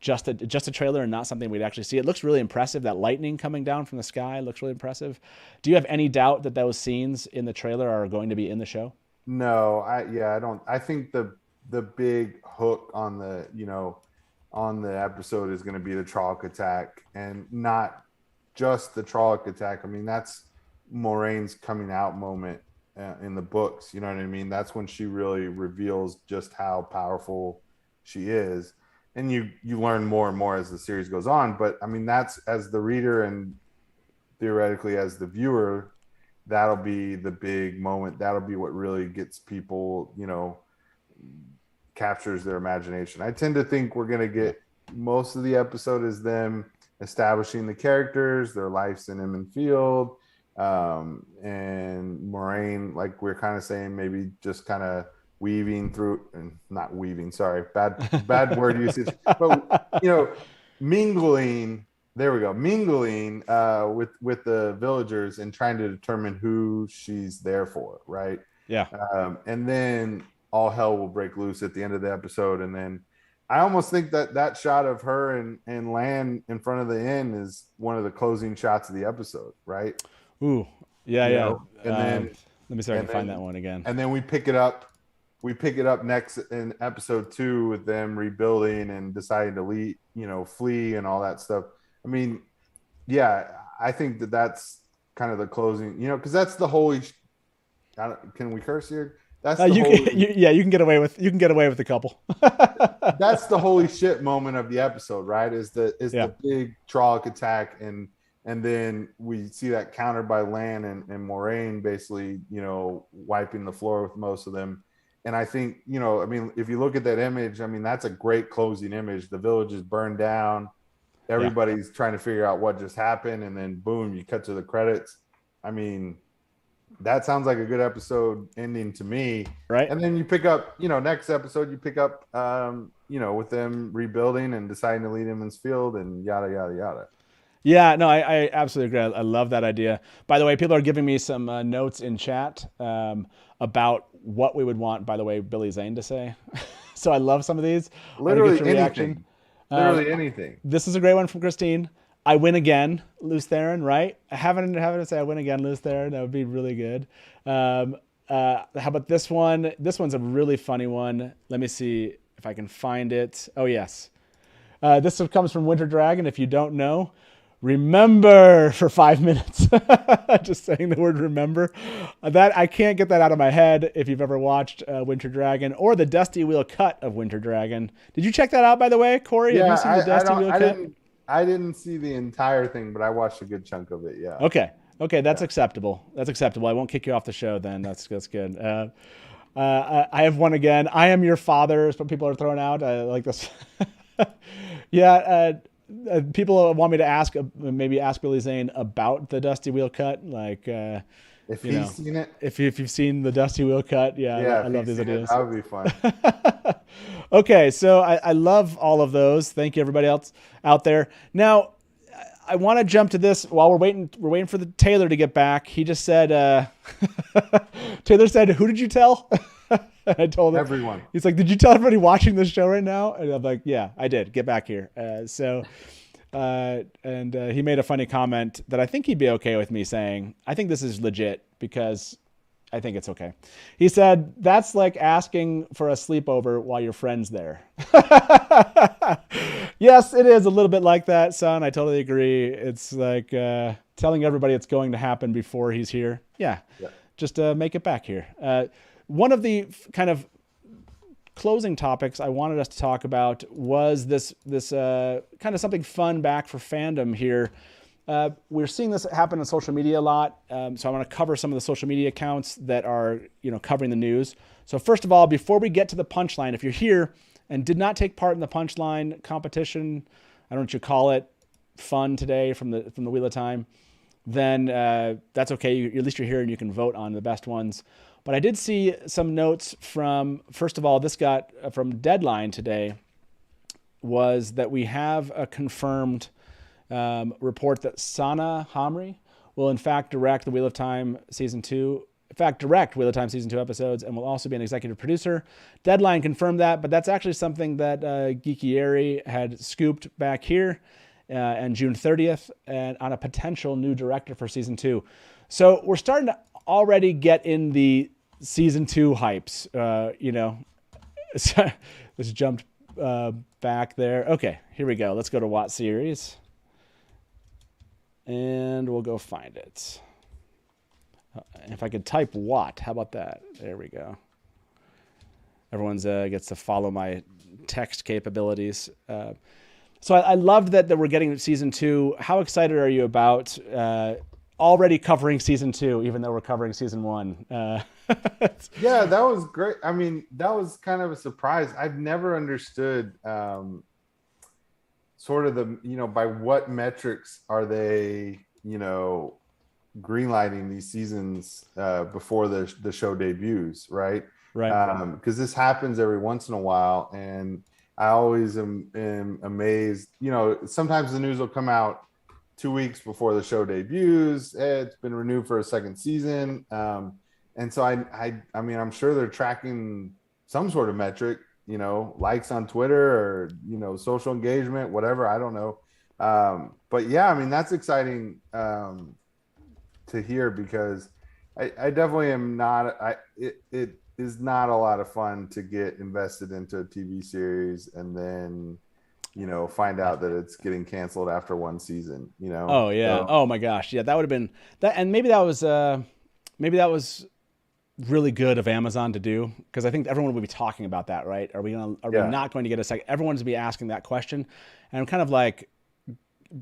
Just a trailer and not something we'd actually see. It looks really impressive. That lightning coming down from the sky looks really impressive. Do you have any doubt that those scenes in the trailer are going to be in the show? No, I don't. I think the big hook on the episode is going to be the Trolloc attack, and not just the Trolloc attack. I mean, that's Moraine's coming out moment in the books. You know what I mean? That's when she really reveals just how powerful she is. And you learn more and more as the series goes on. But I mean, that's, as the reader and theoretically as the viewer, that'll be the big moment. That'll be what really gets people, captures their imagination. I tend to think we're going to get most of the episode is them establishing the characters, their lives in Emond Field, and Moraine, like we're kind of saying, maybe just kind of weaving through, and not weaving, sorry, bad word usage, but mingling, there we go, mingling with the villagers and trying to determine who she's there for, right? Yeah. And then all hell will break loose at the end of the episode. And then I almost think that shot of her and Lan in front of the inn is one of the closing shots of the episode, right? Ooh, yeah. And then let me see if I can find that one again. And then we pick it up next in episode 2 with them rebuilding and deciding to leave, flee and all that stuff. I mean, yeah, I think that's kind of the closing, because that's the holy. Can we curse here? That's the you can get away with a couple. That's the holy shit moment of the episode, right? Is the big Trolloc attack, and then we see that countered by Lan and Moraine basically, wiping the floor with most of them. And I think, if you look at that image, that's a great closing image. The village is burned down. Everybody's trying to figure out what just happened. And then boom, you cut to the credits. That sounds like a good episode ending to me. Right. And then you pick up, next episode, you pick up, with them rebuilding and deciding to lead Emond's Field and yada, yada, yada. Yeah, no, I absolutely agree. I love that idea. By the way, people are giving me some notes in chat about what we would want, by the way, Billy Zane to say. So I love some of these. Literally anything. Literally anything. This is a great one from Christine. I win again, Luce Theron, right? Having to say I win again, Luce Theron. That would be really good. How about this one? This one's a really funny one. Let me see if I can find it. Oh, yes. This one comes from Winter Dragon. If you don't know, remember for 5 minutes. Just saying the word remember. That I can't get that out of my head if you've ever watched Winter Dragon or the Dusty Wheel cut of Winter Dragon. Did you check that out, by the way, Corey? Yeah, have you seen the Dusty Wheel cut? I didn't see the entire thing, but I watched a good chunk of it, yeah. Okay, that's acceptable. That's acceptable. I won't kick you off the show then. That's good. I have one again. I am your father is what people are throwing out. I like this. Yeah, people want me to maybe ask Billy Zane about the Dusty Wheel cut, like if he's seen it. If you've seen the Dusty Wheel cut, I love these ideas. That would be fun. Okay, so I love all of those. Thank you, everybody else out there. Now, I want to jump to this while we're waiting for the Taylor to get back. He just said, Taylor said, "Who did you tell?" I told him. Everyone. He's like, "Did you tell everybody watching this show right now?" And I'm like, "Yeah, I did. Get back here." He made a funny comment that I think he'd be okay with me saying. I think this is legit because I think it's okay. He said, "That's like asking for a sleepover while your friend's there." Yes, it is a little bit like that, son. I totally agree. It's like telling everybody it's going to happen before he's here. Yeah. Just make it back here. One of the kind of closing topics I wanted us to talk about was this kind of something fun back for fandom here. We're seeing this happen on social media a lot. So I want to cover some of the social media accounts that are, covering the news. So first of all, before we get to the punchline, if you're here and did not take part in the punchline competition, I don't know what you call it, fun today from the Wheel of Time, then that's okay. At least you're here and you can vote on the best ones. But I did see some notes from, first of all, this got from Deadline today, was that we have a confirmed report that Sana Hamri will in fact direct the Wheel of Time Season 2. In fact, direct Wheel of Time Season 2 episodes and will also be an executive producer. Deadline confirmed that, but that's actually something that Geeky had scooped back here on June 30th and on a potential new director for Season 2. So we're starting to already get in the Season 2 hypes, Let's jump back there. Okay, here we go. Let's go to WoTSeries. And we'll go find it. If I could type Watt, how about that? There we go. Everyone's gets to follow my text capabilities. So I loved that we're getting Season 2. How excited are you about already covering Season 2, even though we're covering Season 1? Yeah, that was great. I mean, that was kind of a surprise. I've never understood sort of the, by what metrics are they, greenlighting these seasons before the show debuts, right? Right. Because this happens every once in a while, and I always am amazed. Sometimes the news will come out 2 weeks before the show debuts. It's been renewed for a second season, and so I mean, I'm sure they're tracking some sort of metric, likes on Twitter or social engagement, whatever. I don't know, but yeah, I mean, that's exciting to hear, because I definitely am not. It is not a lot of fun to get invested into a TV series and then find out that it's getting canceled after one season. Oh yeah. So, oh my gosh. Yeah, that would have been that, and maybe that was really good of Amazon to do, because I think everyone would be talking about that, right? Are we not going to get a second? Everyone's going to be asking that question, and I'm kind of like,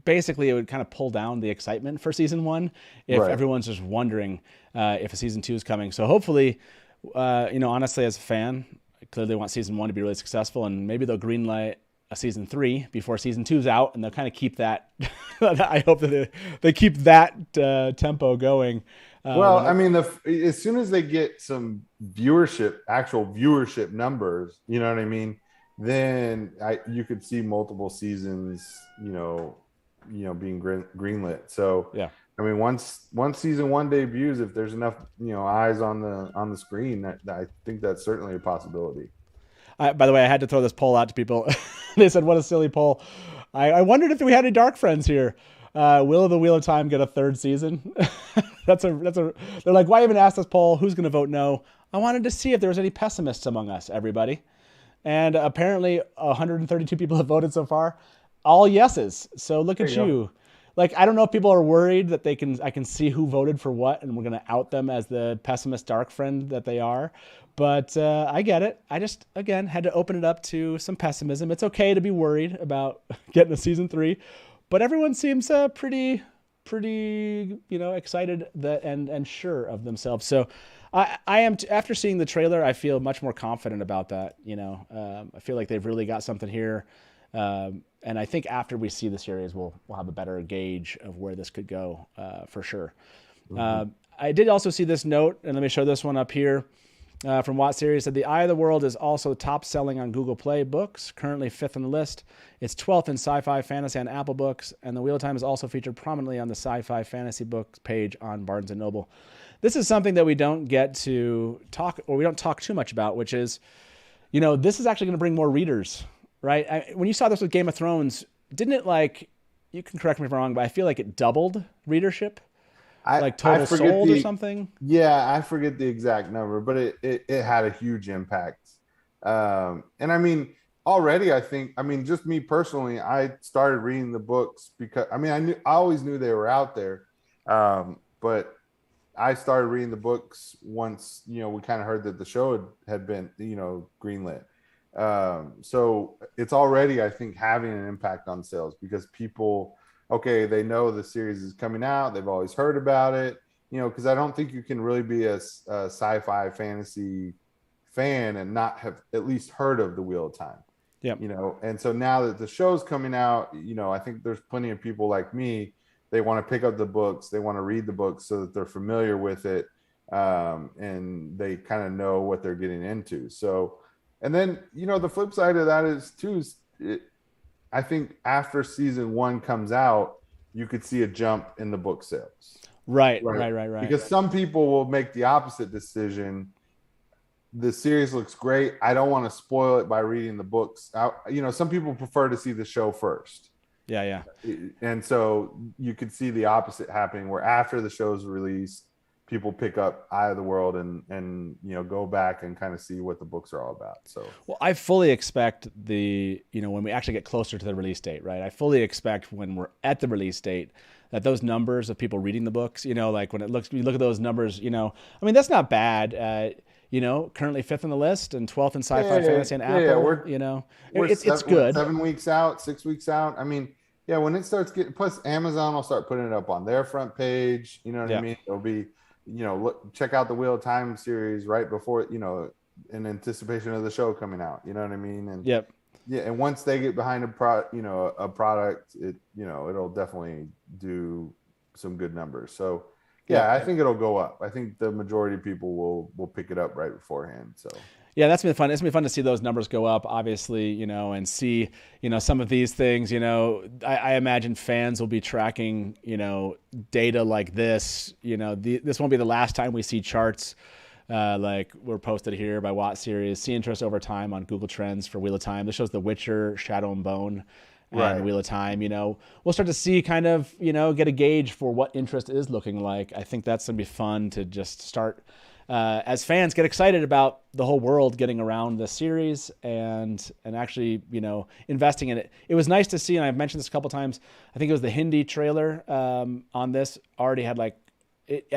basically it would kind of pull down the excitement for Season 1 if everyone's just wondering if a Season 2 is coming. So hopefully, honestly, as a fan, I clearly want Season 1 to be really successful, and maybe they'll greenlight a Season 3 before Season 2's out, and they'll kind of keep that. I hope that they keep that tempo going. Well, I mean, as soon as they get some actual viewership numbers, you know what I mean, then you could see multiple seasons, being greenlit. So yeah, I mean, once Season 1 debuts, if there's enough eyes on the screen, I think that's certainly a possibility. By the way, I had to throw this poll out to people. They said, "What a silly poll." I wondered if we had any dark friends here. Will the Wheel of Time get a third season? They're like, why even ask this poll? Who's going to vote no? I wanted to see if there was any pessimists among us, everybody. And apparently 132 people have voted so far. All yeses. So look at you. Like, I don't know if people are worried that I can see who voted for what, and we're going to out them as the pessimist dark friend that they are. But I get it. I just, again, had to open it up to some pessimism. It's okay to be worried about getting a Season 3. But everyone seems pretty, excited and sure of themselves. So I am, after seeing the trailer, I feel much more confident about that. I feel like they've really got something here. And I think after we see the series, we'll have a better gauge of where this could go for sure. Mm-hmm. I did also see this note, and let me show this one up here. From WoTSeries said the Eye of the World is also top selling on Google Play Books, currently 5th on the list. It's 12th in sci-fi fantasy on Apple Books, and The Wheel of Time is also featured prominently on the sci-fi fantasy books page on Barnes & Noble. This is something that we don't get to talk, or we don't talk too much about, which is, this is actually going to bring more readers, right? When you saw this with Game of Thrones, didn't it, like, you can correct me if I'm wrong, but I feel like it doubled readership? Like total sold or something? Yeah, I forget the exact number, but it had a huge impact. And I mean, already, just me personally, I started reading the books because, I always knew they were out there. But I started reading the books once, we kind of heard that the show had been, greenlit. So it's already, I think, having an impact on sales because people, okay, they know the series is coming out. They've always heard about it, because I don't think you can really be a sci-fi fantasy fan and not have at least heard of The Wheel of Time. Yeah. And so now that the show's coming out, I think there's plenty of people like me. They want to pick up the books. They want to read the books so that they're familiar with it. And they kind of know what they're getting into. So, and then, the flip side of that is too, I think after season 1 comes out, you could see a jump in the book sales. Right. Because some people will make the opposite decision. The series looks great. I don't want to spoil it by reading the books. Some people prefer to see the show first. Yeah. And so you could see the opposite happening where after the show's released, people pick up Eye of the World and go back and kind of see what the books are all about. So, well, I fully expect when we actually get closer to the release date, right? I fully expect when we're at the release date that those numbers of people reading the books, like when you look at those numbers, that's not bad. Currently 5th on the list and 12th in sci-fi fantasy and Apple. It's good. 7 weeks out, 6 weeks out. When it starts getting, plus Amazon will start putting it up on their front page. You know what I mean? It'll be, check out the Wheel of Time series right before, in anticipation of the show coming out. You know what I mean? And and once they get behind a product, it'll definitely do some good numbers. So I think it'll go up. I think the majority of people will pick it up right beforehand. So yeah, that's been fun. It's been fun to see those numbers go up, obviously, and see, some of these things, I imagine fans will be tracking, data like this, this won't be the last time we see charts like were posted here by WoTSeries. See interest over time on Google Trends for Wheel of Time. This shows The Witcher, Shadow and Bone, and Wheel of Time. We'll start to see kind of, get a gauge for what interest is looking like. I think that's going to be fun to just start as fans get excited about the whole world getting around the series and actually, investing in it. It was nice to see, and I've mentioned this a couple times, I think it was the Hindi trailer on this already had I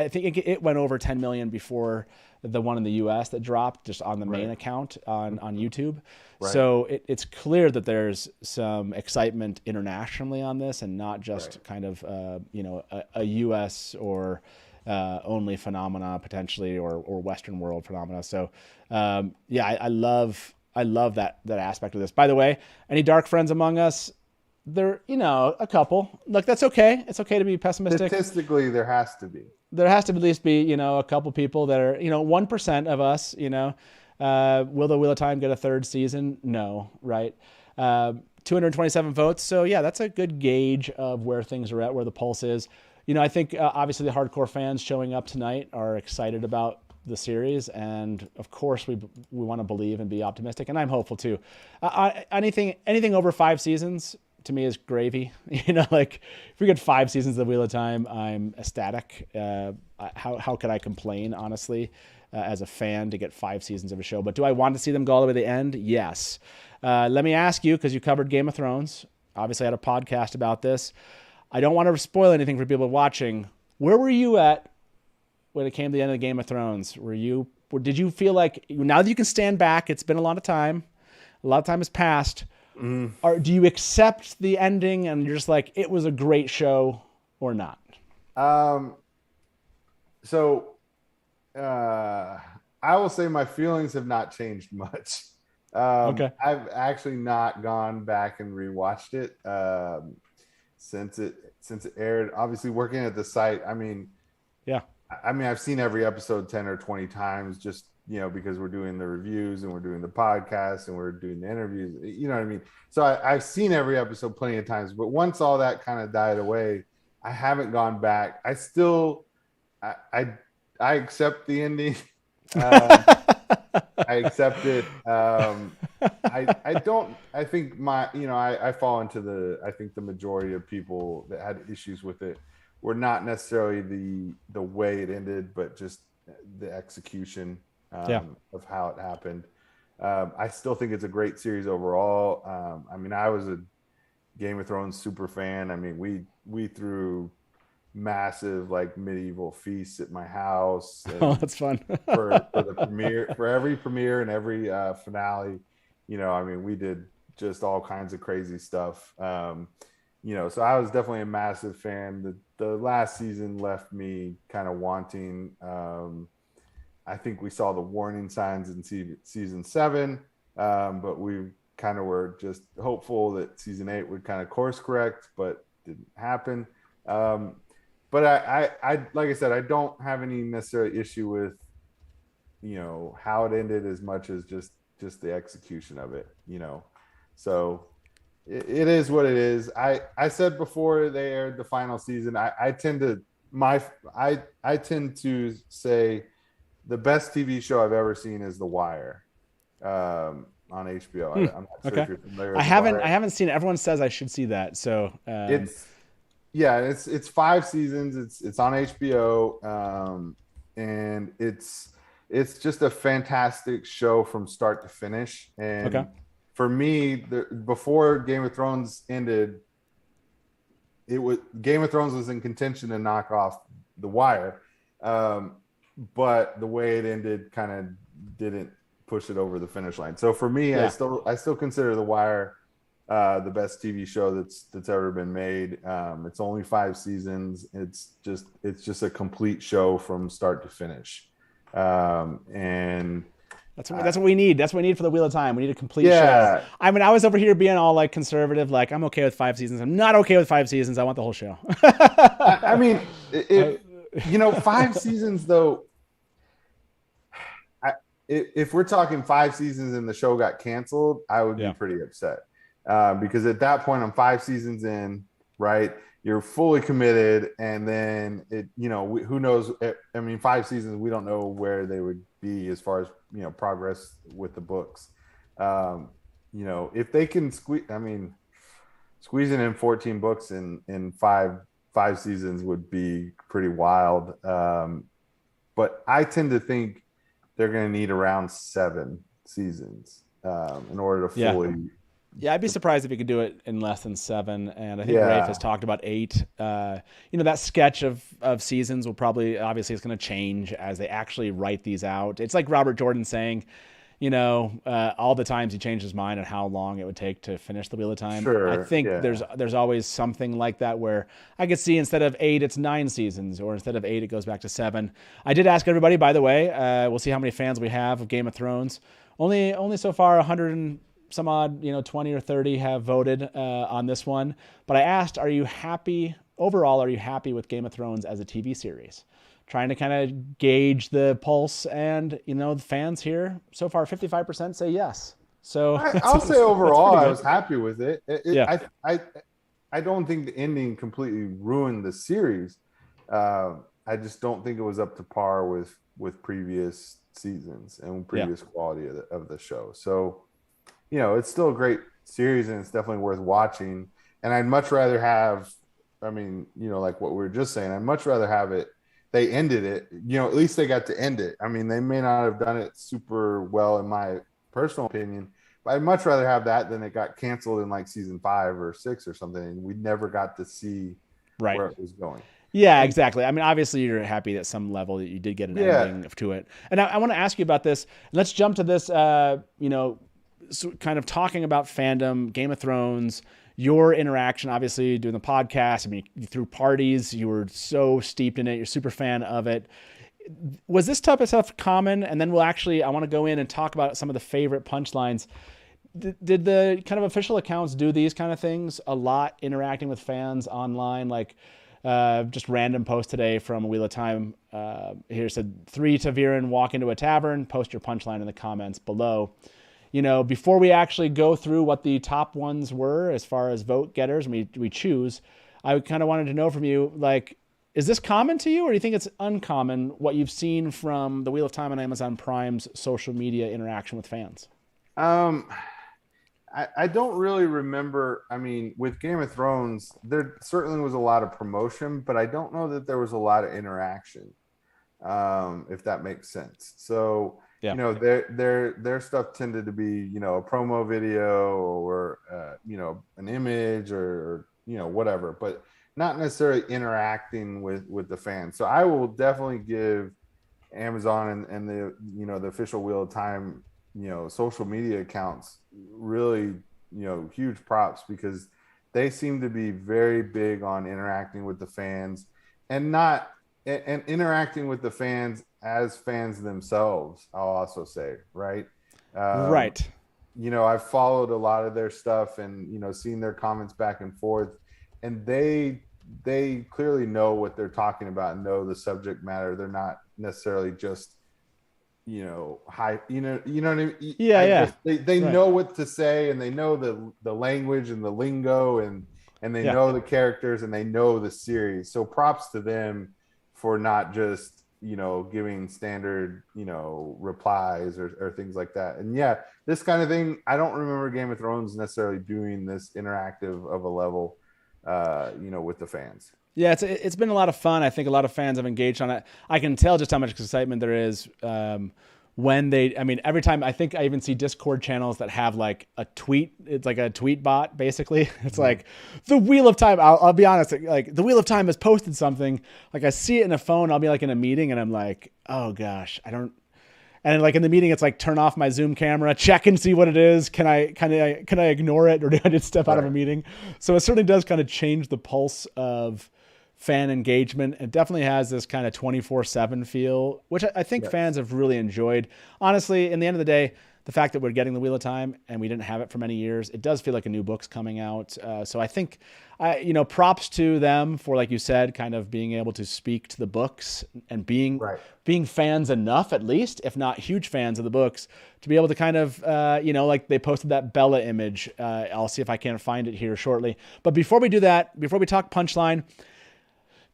think it went over 10 million before the one in the US that dropped just on the main account on YouTube. Right. So it's clear that there's some excitement internationally on this and not just kind of, a US or only phenomena potentially or Western world phenomena. So, I love that aspect of this. By the way, any dark friends among us? There, a couple. Look, that's okay. It's okay to be pessimistic. Statistically, there has to be. There has to at least be, a couple people that are, 1% of us, will the Wheel of Time get a 3rd season? No, right? 227 votes. So, that's a good gauge of where things are at, where the pulse is. I think obviously the hardcore fans showing up tonight are excited about the series, and of course we want to believe and be optimistic, and I'm hopeful too. Anything over 5 seasons to me is gravy. If we get 5 seasons of the Wheel of Time, I'm ecstatic. How could I complain, honestly, as a fan to get 5 seasons of a show? But do I want to see them go all the way to the end? Yes. Let me ask you, because you covered Game of Thrones. Obviously, I had a podcast about this. I don't want to spoil anything for people watching. Where were you at when it came to the end of the Game of Thrones? Did you feel like, now that you can stand back, it's been a lot of time has passed, or do you accept the ending and you're just like, it was a great show or not? I will say my feelings have not changed much. Okay. I've actually not gone back and rewatched it since it aired. Obviously, working at the site, I've seen every episode 10 or 20 times, just because we're doing the reviews and we're doing the podcast and we're doing the interviews, you know what I mean? So I've seen every episode plenty of times, but once all that kind of died away, I haven't gone back. I still, I accept the ending. I accept it. I don't, I think I fall into I think the majority of people that had issues with it were not necessarily the way it ended, but just the execution of how it happened. I still think it's a great series overall. I was a Game of Thrones super fan. I mean, we threw massive like medieval feasts at my house. Oh, that's fun. for the premiere, for every premiere and every finale, we did just all kinds of crazy stuff. So I was definitely a massive fan. The last season left me kind of wanting. I think we saw the warning signs in season 7, but we kind of were just hopeful that season 8 would kind of course correct, but didn't happen. But I like I said, I don't have any necessary issue with, how it ended as much as just the execution of it, So it is what it is. I said before they aired the final season, I tend to say the best TV show I've ever seen is The Wire on HBO. I'm not sure if you're familiar with I haven't seen it. Everyone says I should see that. So it's 5 seasons. It's on HBO, and it's just a fantastic show from start to finish. And for me, before Game of Thrones ended, Game of Thrones was in contention to knock off The Wire, but the way it ended kind of didn't push it over the finish line. So for me, I still consider The Wire the best TV show that's ever been made. It's only 5 seasons. It's just a complete show from start to finish. And that's what we need. That's what we need for the Wheel of Time. We need a complete show. I mean, I was over here being all like conservative, like I'm okay with 5 seasons. I'm not okay with 5 seasons. I want the whole show. I mean, 5 seasons though. If we're talking 5 seasons and the show got canceled, I would be pretty upset. Because at that point I'm 5 seasons in, right? You're fully committed, and then who knows? I mean, 5 seasons, we don't know where they would be as far as progress with the books. If they can squeezing in 14 books in five seasons would be pretty wild. But I tend to think they're going to need around 7 seasons in order to fully. Yeah, I'd be surprised if you could do it in less than 7. And I think Rafe has talked about 8. That sketch of seasons will probably, obviously, it's going to change as they actually write these out. It's like Robert Jordan saying, all the times he changed his mind on how long it would take to finish the Wheel of Time. Sure, I think there's always something like that where I could see instead of 8, it's 9 seasons, or instead of 8, it goes back to 7. I did ask everybody, by the way. We'll see how many fans we have of Game of Thrones. Only so far 100 and some odd, 20 or 30 have voted on this one. But I asked, are you happy with Game of Thrones as a TV series? Trying to kind of gauge the pulse, and the fans here so far 55% say yes. So I'll say overall I was happy with it. I don't think the ending completely ruined the series. I just don't think it was up to par with previous seasons and previous quality of the show. So it's still a great series, and it's definitely worth watching. And I'd much rather have, like what we were just saying, I'd much rather have it. They ended it, at least they got to end it. I mean, they may not have done it super well in my personal opinion, but I'd much rather have that than it got canceled in like season 5 or 6 or something, and we never got to see where it was going. Yeah, exactly. I mean, obviously you're happy at some level that you did get an ending to it. And I want to ask you about this. Let's jump to this, so kind of talking about fandom, Game of Thrones, your interaction, obviously doing the podcast. I mean, you threw parties, you were so steeped in it, you're a super fan of it. Was this type of stuff common? And then I want to go in and talk about some of the favorite punchlines. Did the kind of official accounts do these kind of things a lot, interacting with fans online? Like, Just random post today from Wheel of Time. Here said 3 Taviran walk into a tavern. Post your punchline in the comments below. Before we actually go through what the top ones were as far as vote getters, and we choose, I kind of wanted to know from you, like, is this common to you, or do you think it's uncommon what you've seen from the Wheel of Time on Amazon Prime's social media interaction with fans? I don't really remember. I mean, with Game of Thrones, there certainly was a lot of promotion, but I don't know that there was a lot of interaction, if that makes sense. So, yeah. Their stuff tended to be, a promo video or, an image or whatever, but not necessarily interacting with the fans. So I will definitely give Amazon and the official Wheel of Time, social media accounts really, huge props, because they seem to be very big on interacting with the fans and interacting with the fans as fans themselves. I'll also say, right. Right. I've followed a lot of their stuff and, seen their comments back and forth, and they clearly know what they're talking about and know the subject matter. They're not necessarily just, high, you know what I mean? Yeah. They right. know what to say, and they know the language and the lingo, and they know the characters, and they know the series. So props to them for not just, giving standard, replies or things like that. And yeah, this kind of thing, I don't remember Game of Thrones necessarily doing this interactive of a level, with the fans. Yeah, it's been a lot of fun. I think a lot of fans have engaged on it. I can tell just how much excitement there is when every time, I think I even see Discord channels that have like a tweet. It's like a tweet bot, basically. It's like the Wheel of Time. I'll be honest, like the Wheel of Time has posted something. Like I see it in a phone. I'll be like in a meeting and I'm like, oh gosh, I don't. And like in the meeting, it's like, turn off my Zoom camera, check and see what it is. Can I ignore it, or do I just step out of a meeting? So it certainly does kind of change the pulse of fan engagement. It definitely has this kind of 24/7 feel, which I think fans have really enjoyed. Honestly, in the end of the day, the fact that we're getting the Wheel of Time and we didn't have it for many years, it does feel like a new book's coming out. So I think, props to them for, like you said, kind of being able to speak to the books and being fans enough, at least, if not huge fans of the books, to be able to kind of, like they posted that Bella image. I'll see if I can find it here shortly. But before we do that, before we talk punchline,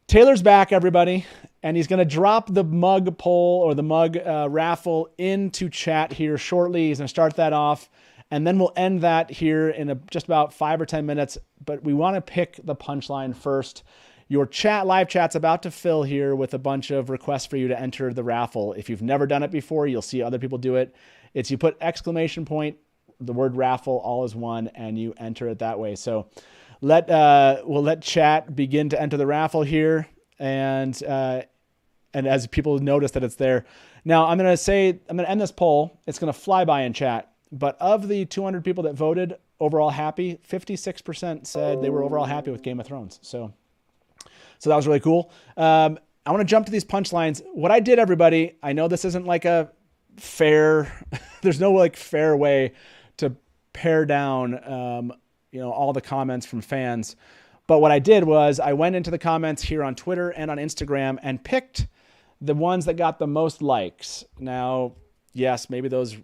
Taylor's back, everybody, and he's going to drop the mug poll or the mug raffle into chat here shortly. He's going to start that off, and then we'll end that here in just about 5 or 10 minutes. But we want to pick the punchline first. Your live chat's about to fill here with a bunch of requests for you to enter the raffle. If you've never done it before, you'll see other people do it. It's you put exclamation point, the word raffle, all is one, and you enter it that way. So we'll let chat begin to enter the raffle here, and as people notice that it's there. Now I'm going to end this poll. It's going to fly by in chat, but of the 200 people that voted overall happy, 56% said they were overall happy with Game of Thrones. So that was really cool. I want to jump to these punchlines. What I did, everybody, I know this isn't like a fair, there's no like fair way to pare down all the comments from fans. But what I did was I went into the comments here on Twitter and on Instagram and picked the ones that got the most likes. Now, yes, maybe those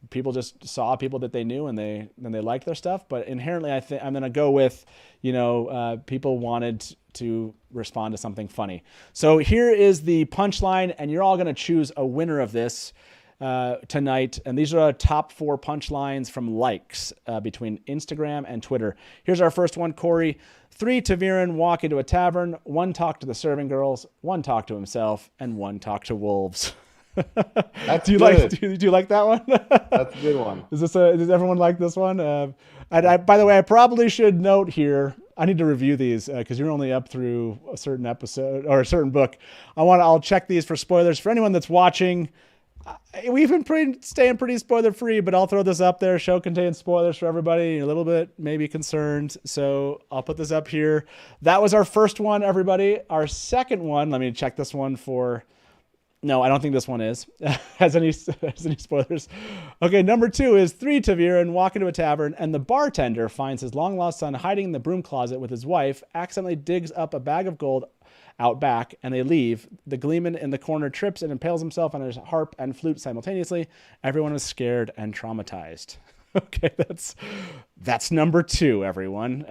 people just saw people that they knew and they liked their stuff. But inherently, I think I'm going to go with, people wanted to respond to something funny. So here is the punchline, and you're all going to choose a winner of this tonight. And these are our top 4 punchlines from likes between Instagram and Twitter. Here's our first one, Corey. 3 Taviran walk into a tavern, 1 talk to the serving girls, 1 talk to himself, and 1 talk to wolves. That's do you good. do you like that one? That's a good one. Does everyone like this one? By the way, I probably should note here, I need to review these because you're only up through a certain episode or a certain book. I'll check these for spoilers for anyone that's watching. We've been staying pretty spoiler free, but I'll throw this up there. Show contains spoilers for everybody. You're a little bit maybe concerned, so I'll put this up here. That was our first one, everybody. Our second one, let me check this one for No, I don't think this one is. has any spoilers. Okay, number 2 is 3 Taviran walk into a tavern, and the bartender finds his long-lost son hiding in the broom closet with his wife, accidentally digs up a bag of gold out back, and they leave. The gleeman in the corner trips and impales himself on his harp and flute simultaneously. Everyone is scared and traumatized. Okay, that's number 2, everyone.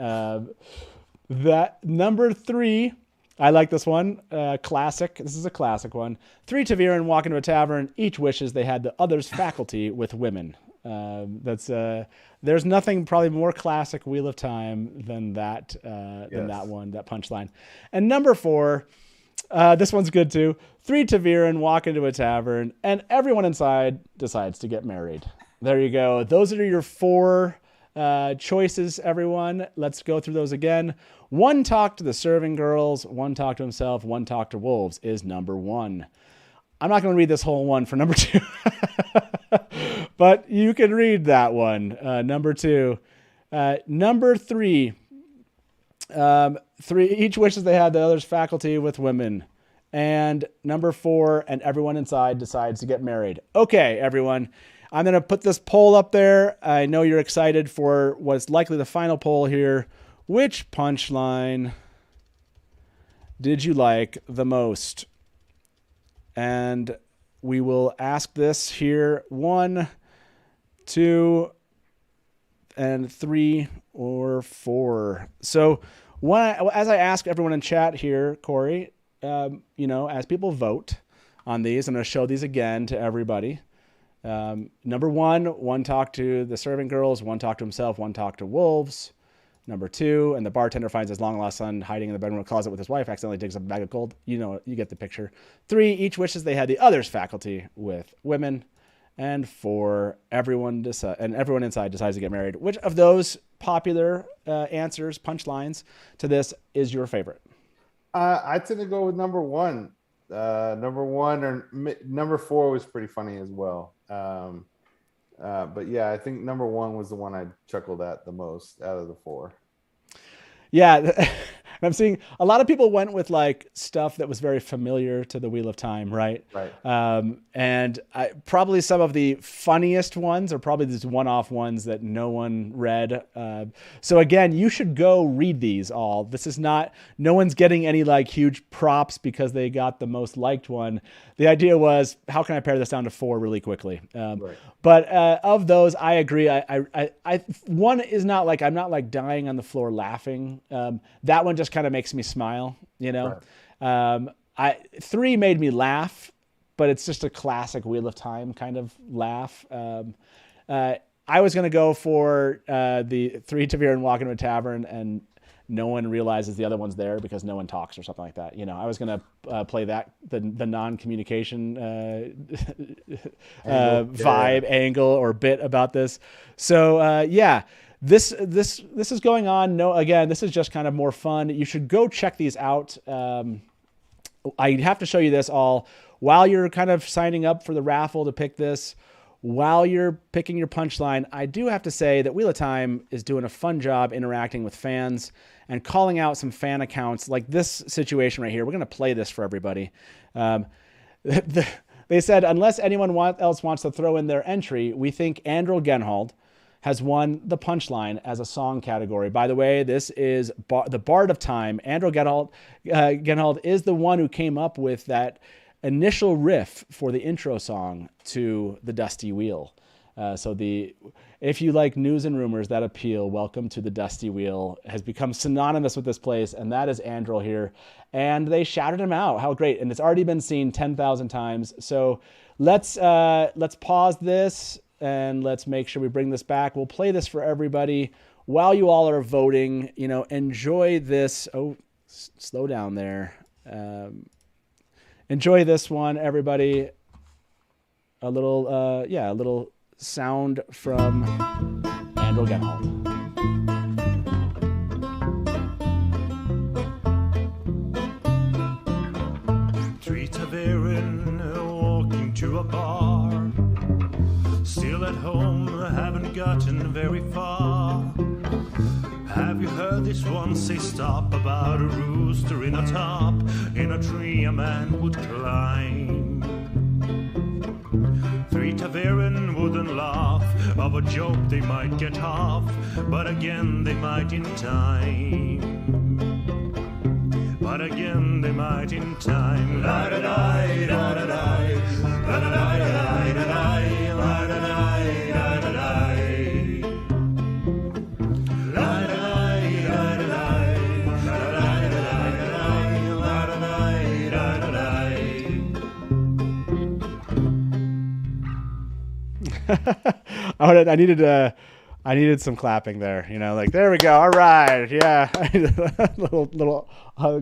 That number 3... I like this one. Classic. This is a classic one. 3 Taviran walk into a tavern. Each wishes they had the other's faculty with women. There's nothing probably more classic Wheel of Time than that one, that punchline. And number 4, this one's good too. 3 Taviran walk into a tavern, and everyone inside decides to get married. There you go. Those are your 4 choices, everyone. Let's go through those again. 1 talk to the serving girls, 1 talk to himself, 1 talk to wolves is number 1. I'm not going to read this whole one for number 2, but you can read that one. Number 2. Number 3. 3 each wishes they had the other's faculty with women. And number 4, and everyone inside decides to get married. Okay, everyone. I'm going to put this poll up there. I know you're excited for what's likely the final poll here. Which punchline did you like the most? And we will ask this here 1, 2, and 3 or 4. So as I ask everyone in chat here, Corey, as people vote on these, I'm going to show these again to everybody. Number 1 talk to the serving girls, 1 talk to himself, 1 talk to wolves. Number 2, and the bartender finds his long-lost son hiding in the bedroom closet with his wife, accidentally digs up a bag of gold. You get the picture. 3, each wishes they had the other's faculty with women. And 4, everyone inside decides to get married. Which of those popular answers, punchlines to this is your favorite? I tend to go with number 1. Number 1 or number 4 was pretty funny as well. But yeah, I think number 1 was the one I chuckled at the most out of the 4. Yeah. I'm seeing a lot of people went with like stuff that was very familiar to the Wheel of Time, right? Right. And probably some of the funniest ones are probably these one-off ones that no one read. So again, you should go read these all. This is not, no one's getting any like huge props because they got the most liked one. The idea was, how can I pare this down to 4 really quickly? Right. But of those, I agree. One is not like, I'm not like dying on the floor laughing. That one just kind of makes me smile, Right. 3 made me laugh, but it's just a classic Wheel of Time kind of laugh. I was going to go for the 3 Taviran walk into a tavern and no one realizes the other one's there because no one talks or something like that. I was going to play that, the non-communication vibe, angle, or bit about this. So yeah, this is going on. No, again, this is just kind of more fun. You should go check these out. I have to show you this all while you're kind of signing up for the raffle to pick this. While you're picking your punchline, I do have to say that Wheel of Time is doing a fun job interacting with fans and calling out some fan accounts like this situation right here. We're going to play this for everybody. They said, unless anyone else wants to throw in their entry, we think Andrew Genhold has won the punchline as a song category. By the way, this is the Bard of Time. Andrew Genhold is the one who came up with that initial riff for the intro song to the Dusty Wheel. If you like news and rumors that appeal, welcome to the Dusty Wheel has become synonymous with this place, and that is Andrew here. And they shouted him out. How great. And it's already been seen 10,000 times. So let's pause this and let's make sure we bring this back. We'll play this for everybody while you all are voting. Enjoy this. Oh, slow down there. Enjoy this one, everybody. A little sound from Andrew Genhold. Three Taviran walking to a bar. Still at home, haven't gotten very far. Have you heard this one say stop about a rooster in a top? In a tree a man would climb. Three Taverin wouldn't laugh of a joke they might get off, but again they might in time. But again they might in time. La da da da da da, la da da da da da, la da da da da da. I needed some clapping there, like, there we go. All right. Yeah. little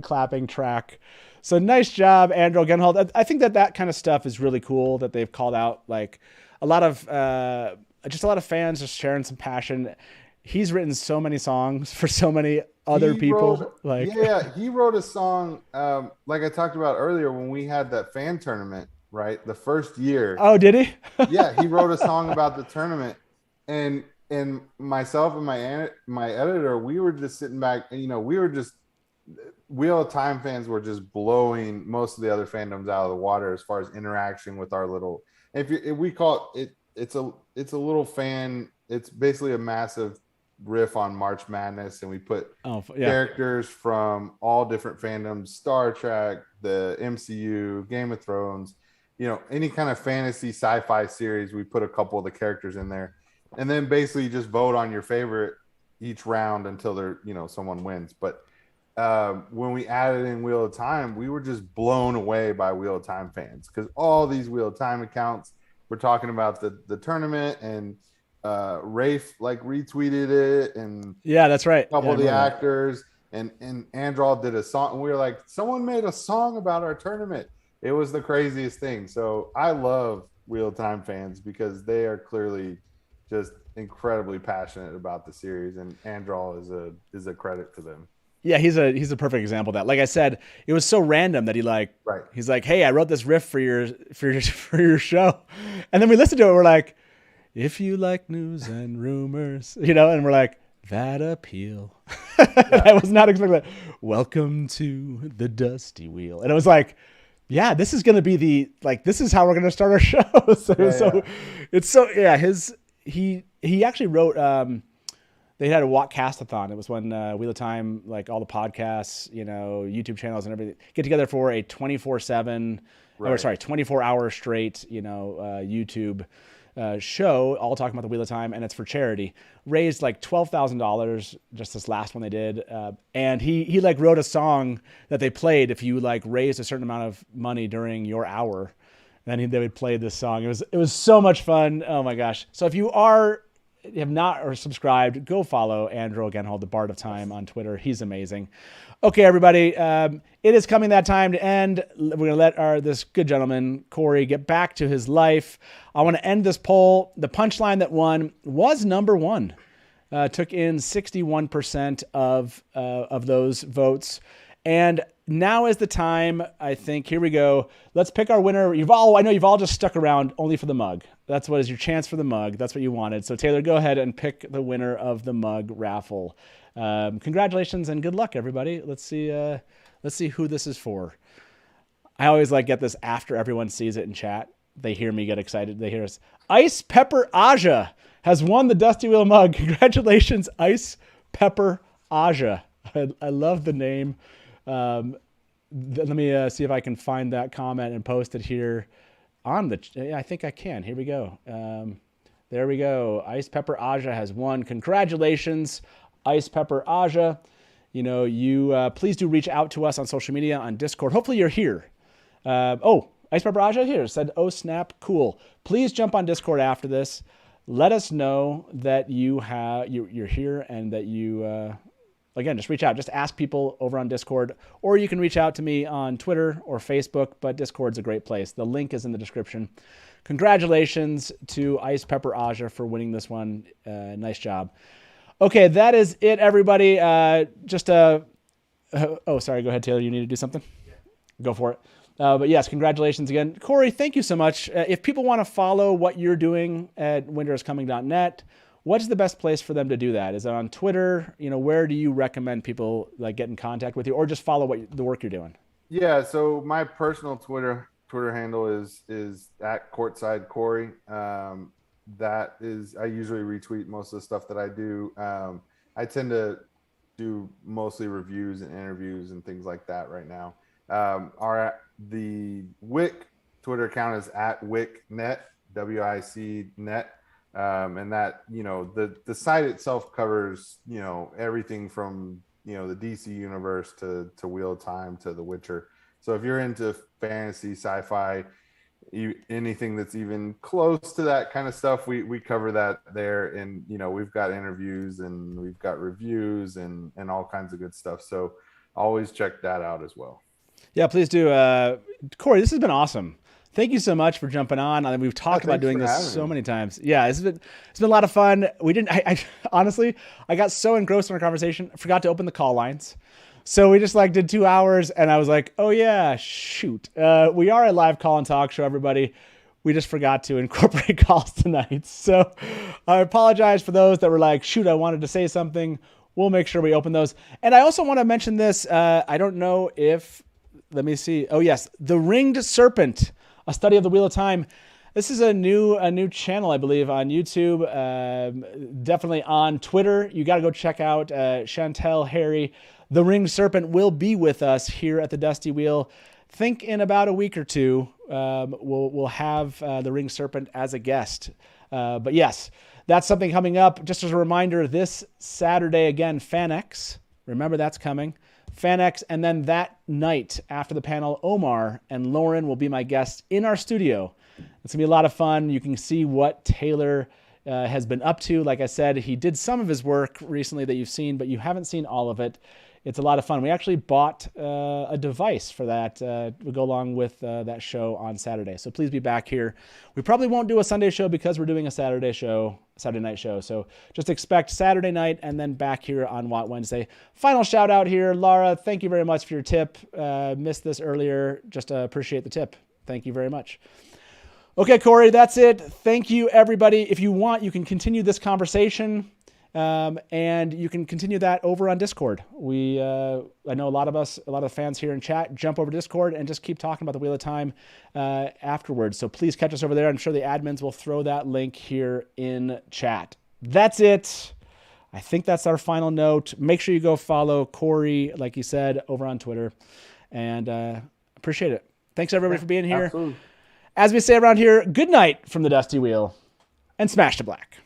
clapping track. So nice job, Andrew Genhold. I think that kind of stuff is really cool that they've called out, like a lot of fans just sharing some passion. He's written so many songs for so many other people. He wrote a song, like I talked about earlier when we had that fan tournament, right? The first year. Oh, did he? Yeah, he wrote a song about the tournament, and myself and my editor, we were just sitting back, and we were just Wheel of Time fans were just blowing most of the other fandoms out of the water as far as interaction with our little. If we call it's a little fan. It's basically a massive riff on March Madness, and we put characters from all different fandoms: Star Trek, the MCU, Game of Thrones. Any kind of fantasy sci-fi series, we put a couple of the characters in there, and then basically just vote on your favorite each round until someone wins. But when we added in Wheel of Time, we were just blown away by Wheel of Time fans, because all these Wheel of Time accounts were talking about the tournament, and Rafe retweeted it, and yeah, that's right. A couple of the actors, and Andral did a song, and we were like, someone made a song about our tournament. It was the craziest thing. So I love Wheel of Time fans because they are clearly just incredibly passionate about the series, and Andral is a credit to them. Yeah, he's a perfect example of that. Like I said, it was so random that he's like, hey, I wrote this riff for your show, and then we listened to it. We're like, if you like news and rumors, and we're like, that appeal. I was not expecting that. Welcome to the Dusty Wheel, and it was like, yeah, this is going to be this is how we're going to start our show. He actually wrote, they had a Walkcastathon. It was when Wheel of Time, all the podcasts, YouTube channels and everything get together for a 24/hour straight, YouTube show, all talking about the Wheel of Time, and it's for charity. Raised $12,000 just this last one they did, and he wrote a song that they played if you raised a certain amount of money during your hour. Then they would play this song. It was so much fun. Oh my gosh! So if you have not or subscribed, go follow Andrew Genhold, the Bard of Time, on Twitter. He's amazing. Okay, everybody, it is coming that time to end. We're going to let this good gentleman, Corey, get back to his life. I want to end this poll. The punchline that won was number one. Took in 61% of those votes. And now is the time, I think. Here we go. Let's pick our winner. I know you've all just stuck around only for the mug. That's what is your chance for the mug. That's what you wanted. So Taylor, go ahead and pick the winner of the mug raffle. Congratulations and good luck, everybody. Let's see who this is for. I always get this after everyone sees it in chat. They hear me get excited. They hear us. Ice Pepper Aja has won the Dusty Wheel mug. Congratulations, Ice Pepper Aja. I love the name. Let me see if I can find that comment and post it here on I think I can. Here we go. There we go. Ice Pepper Aja has won. Congratulations, Ice Pepper Aja. You please do reach out to us on social media, on Discord. Hopefully you're here. Ice Pepper Aja here said, oh snap, cool. Please jump on Discord after this. Let us know that you're here and that you again, just reach out. Just ask people over on Discord, or you can reach out to me on Twitter or Facebook, but Discord's a great place. The link is in the description. Congratulations to Ice Pepper Aja for winning this one. Nice job. Okay, that is it, everybody. Sorry, go ahead, Taylor. You need to do something? Yeah. Go for it. But yes, congratulations again. Corey, thank you so much. If people want to follow what you're doing at winteriscoming.net, what's the best place for them to do that? Is it on Twitter? Where do you recommend people get in contact with you, or just follow the work you're doing? Yeah, so my personal Twitter Twitter handle is at Courtside Corey. That is, I usually retweet most of the stuff that I do. I tend to do mostly reviews and interviews and things like that right now. The Wick Twitter account is at WickNet, WIC.net. And that, the site itself covers, everything from, the DC universe to Wheel of Time to The Witcher. So if you're into fantasy, sci-fi, anything that's even close to that kind of stuff, we cover that there. And, we've got interviews and we've got reviews and all kinds of good stuff. So always check that out as well. Yeah, please do. Corey, this has been awesome. Thank you so much for jumping on. I mean, we've talked about doing this so many times. Yeah, it's been a lot of fun. I honestly, I got so engrossed in our conversation, I forgot to open the call lines. So we just did 2 hours, and I was like, oh yeah, shoot. We are a live call and talk show, everybody. We just forgot to incorporate calls tonight. So I apologize for those that were like, shoot, I wanted to say something. We'll make sure we open those. And I also want to mention this. I don't know if, let me see. Oh yes, The Ringed Serpent, a study of the Wheel of Time. This is a new channel, I believe, on YouTube. Definitely on Twitter. You got to go check out Chantel Harry. The Ringed Serpent will be with us here at the Dusty Wheel. Think in about a week or two, we'll have the Ringed Serpent as a guest. But yes, that's something coming up. Just as a reminder, this Saturday, again, FanX. Remember, that's coming. FanX, and then that night after the panel, Omar and Lauren will be my guests in our studio. It's going to be a lot of fun. You can see what Taylor has been up to. Like I said, he did some of his work recently that you've seen, but you haven't seen all of it. It's a lot of fun. We actually bought a device for that to go along with that show on Saturday. So please be back here. We probably won't do a Sunday show because we're doing a Saturday night show. So just expect Saturday night and then back here on What Wednesday. Final shout out here. Laura, thank you very much for your tip. Missed this earlier. Just appreciate the tip. Thank you very much. Okay, Corey, that's it. Thank you, everybody. If you want, you can continue this conversation. And you can continue that over on Discord. I know a lot of the fans here in chat jump over to Discord and just keep talking about the Wheel of Time afterwards. So please catch us over there. I'm sure the admins will throw that link here in chat. That's it. I think that's our final note. Make sure you go follow Corey, like you said, over on Twitter. And appreciate it. Thanks, everybody, for being here. Absolutely. As we say around here, good night from the Dusty Wheel and smash to black.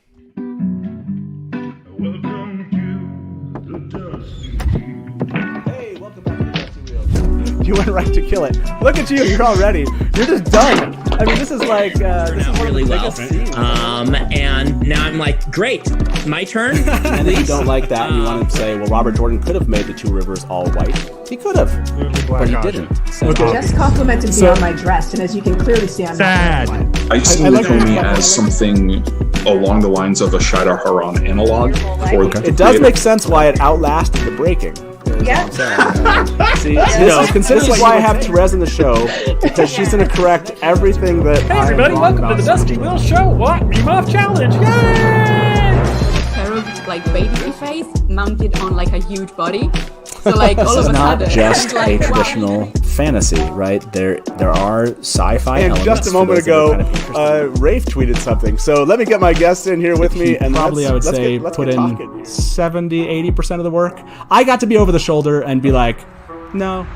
Welcome to the Dusty Wheel. Hey, welcome back to the Dusty Wheel. You went right to kill it. Look at you. You're all ready. You're just done. I mean, this is like, this is one really of the well. biggest scenes. And now I'm like, great, my turn. And if you don't like that, you want to say, well, Robert Jordan could have made the two rivers all white. He could have, but he didn't. So, Just complimented me on my dress, and as you can clearly see, I'm Sad. I see I like Comey that. as something along the lines of a Shada Haran analog. it does make sense why it outlasted the breaking. Yeah. See, this is why I have Therese in the show, because she's going to correct everything that Hey everybody, welcome to the Dusty Wheel Show. What? Meme Off Challenge. Yay! Like baby face mounted on like a huge body. So like all This of is a not sudden, just it's like, a traditional fantasy, right? There are sci-fi And elements. just a for moment those that are ago, kind of interested. Rafe tweeted something. So let me get my guests in here with me. And Probably, I would say, put in 70, 80% of the work. I got to be over the shoulder and be like, no,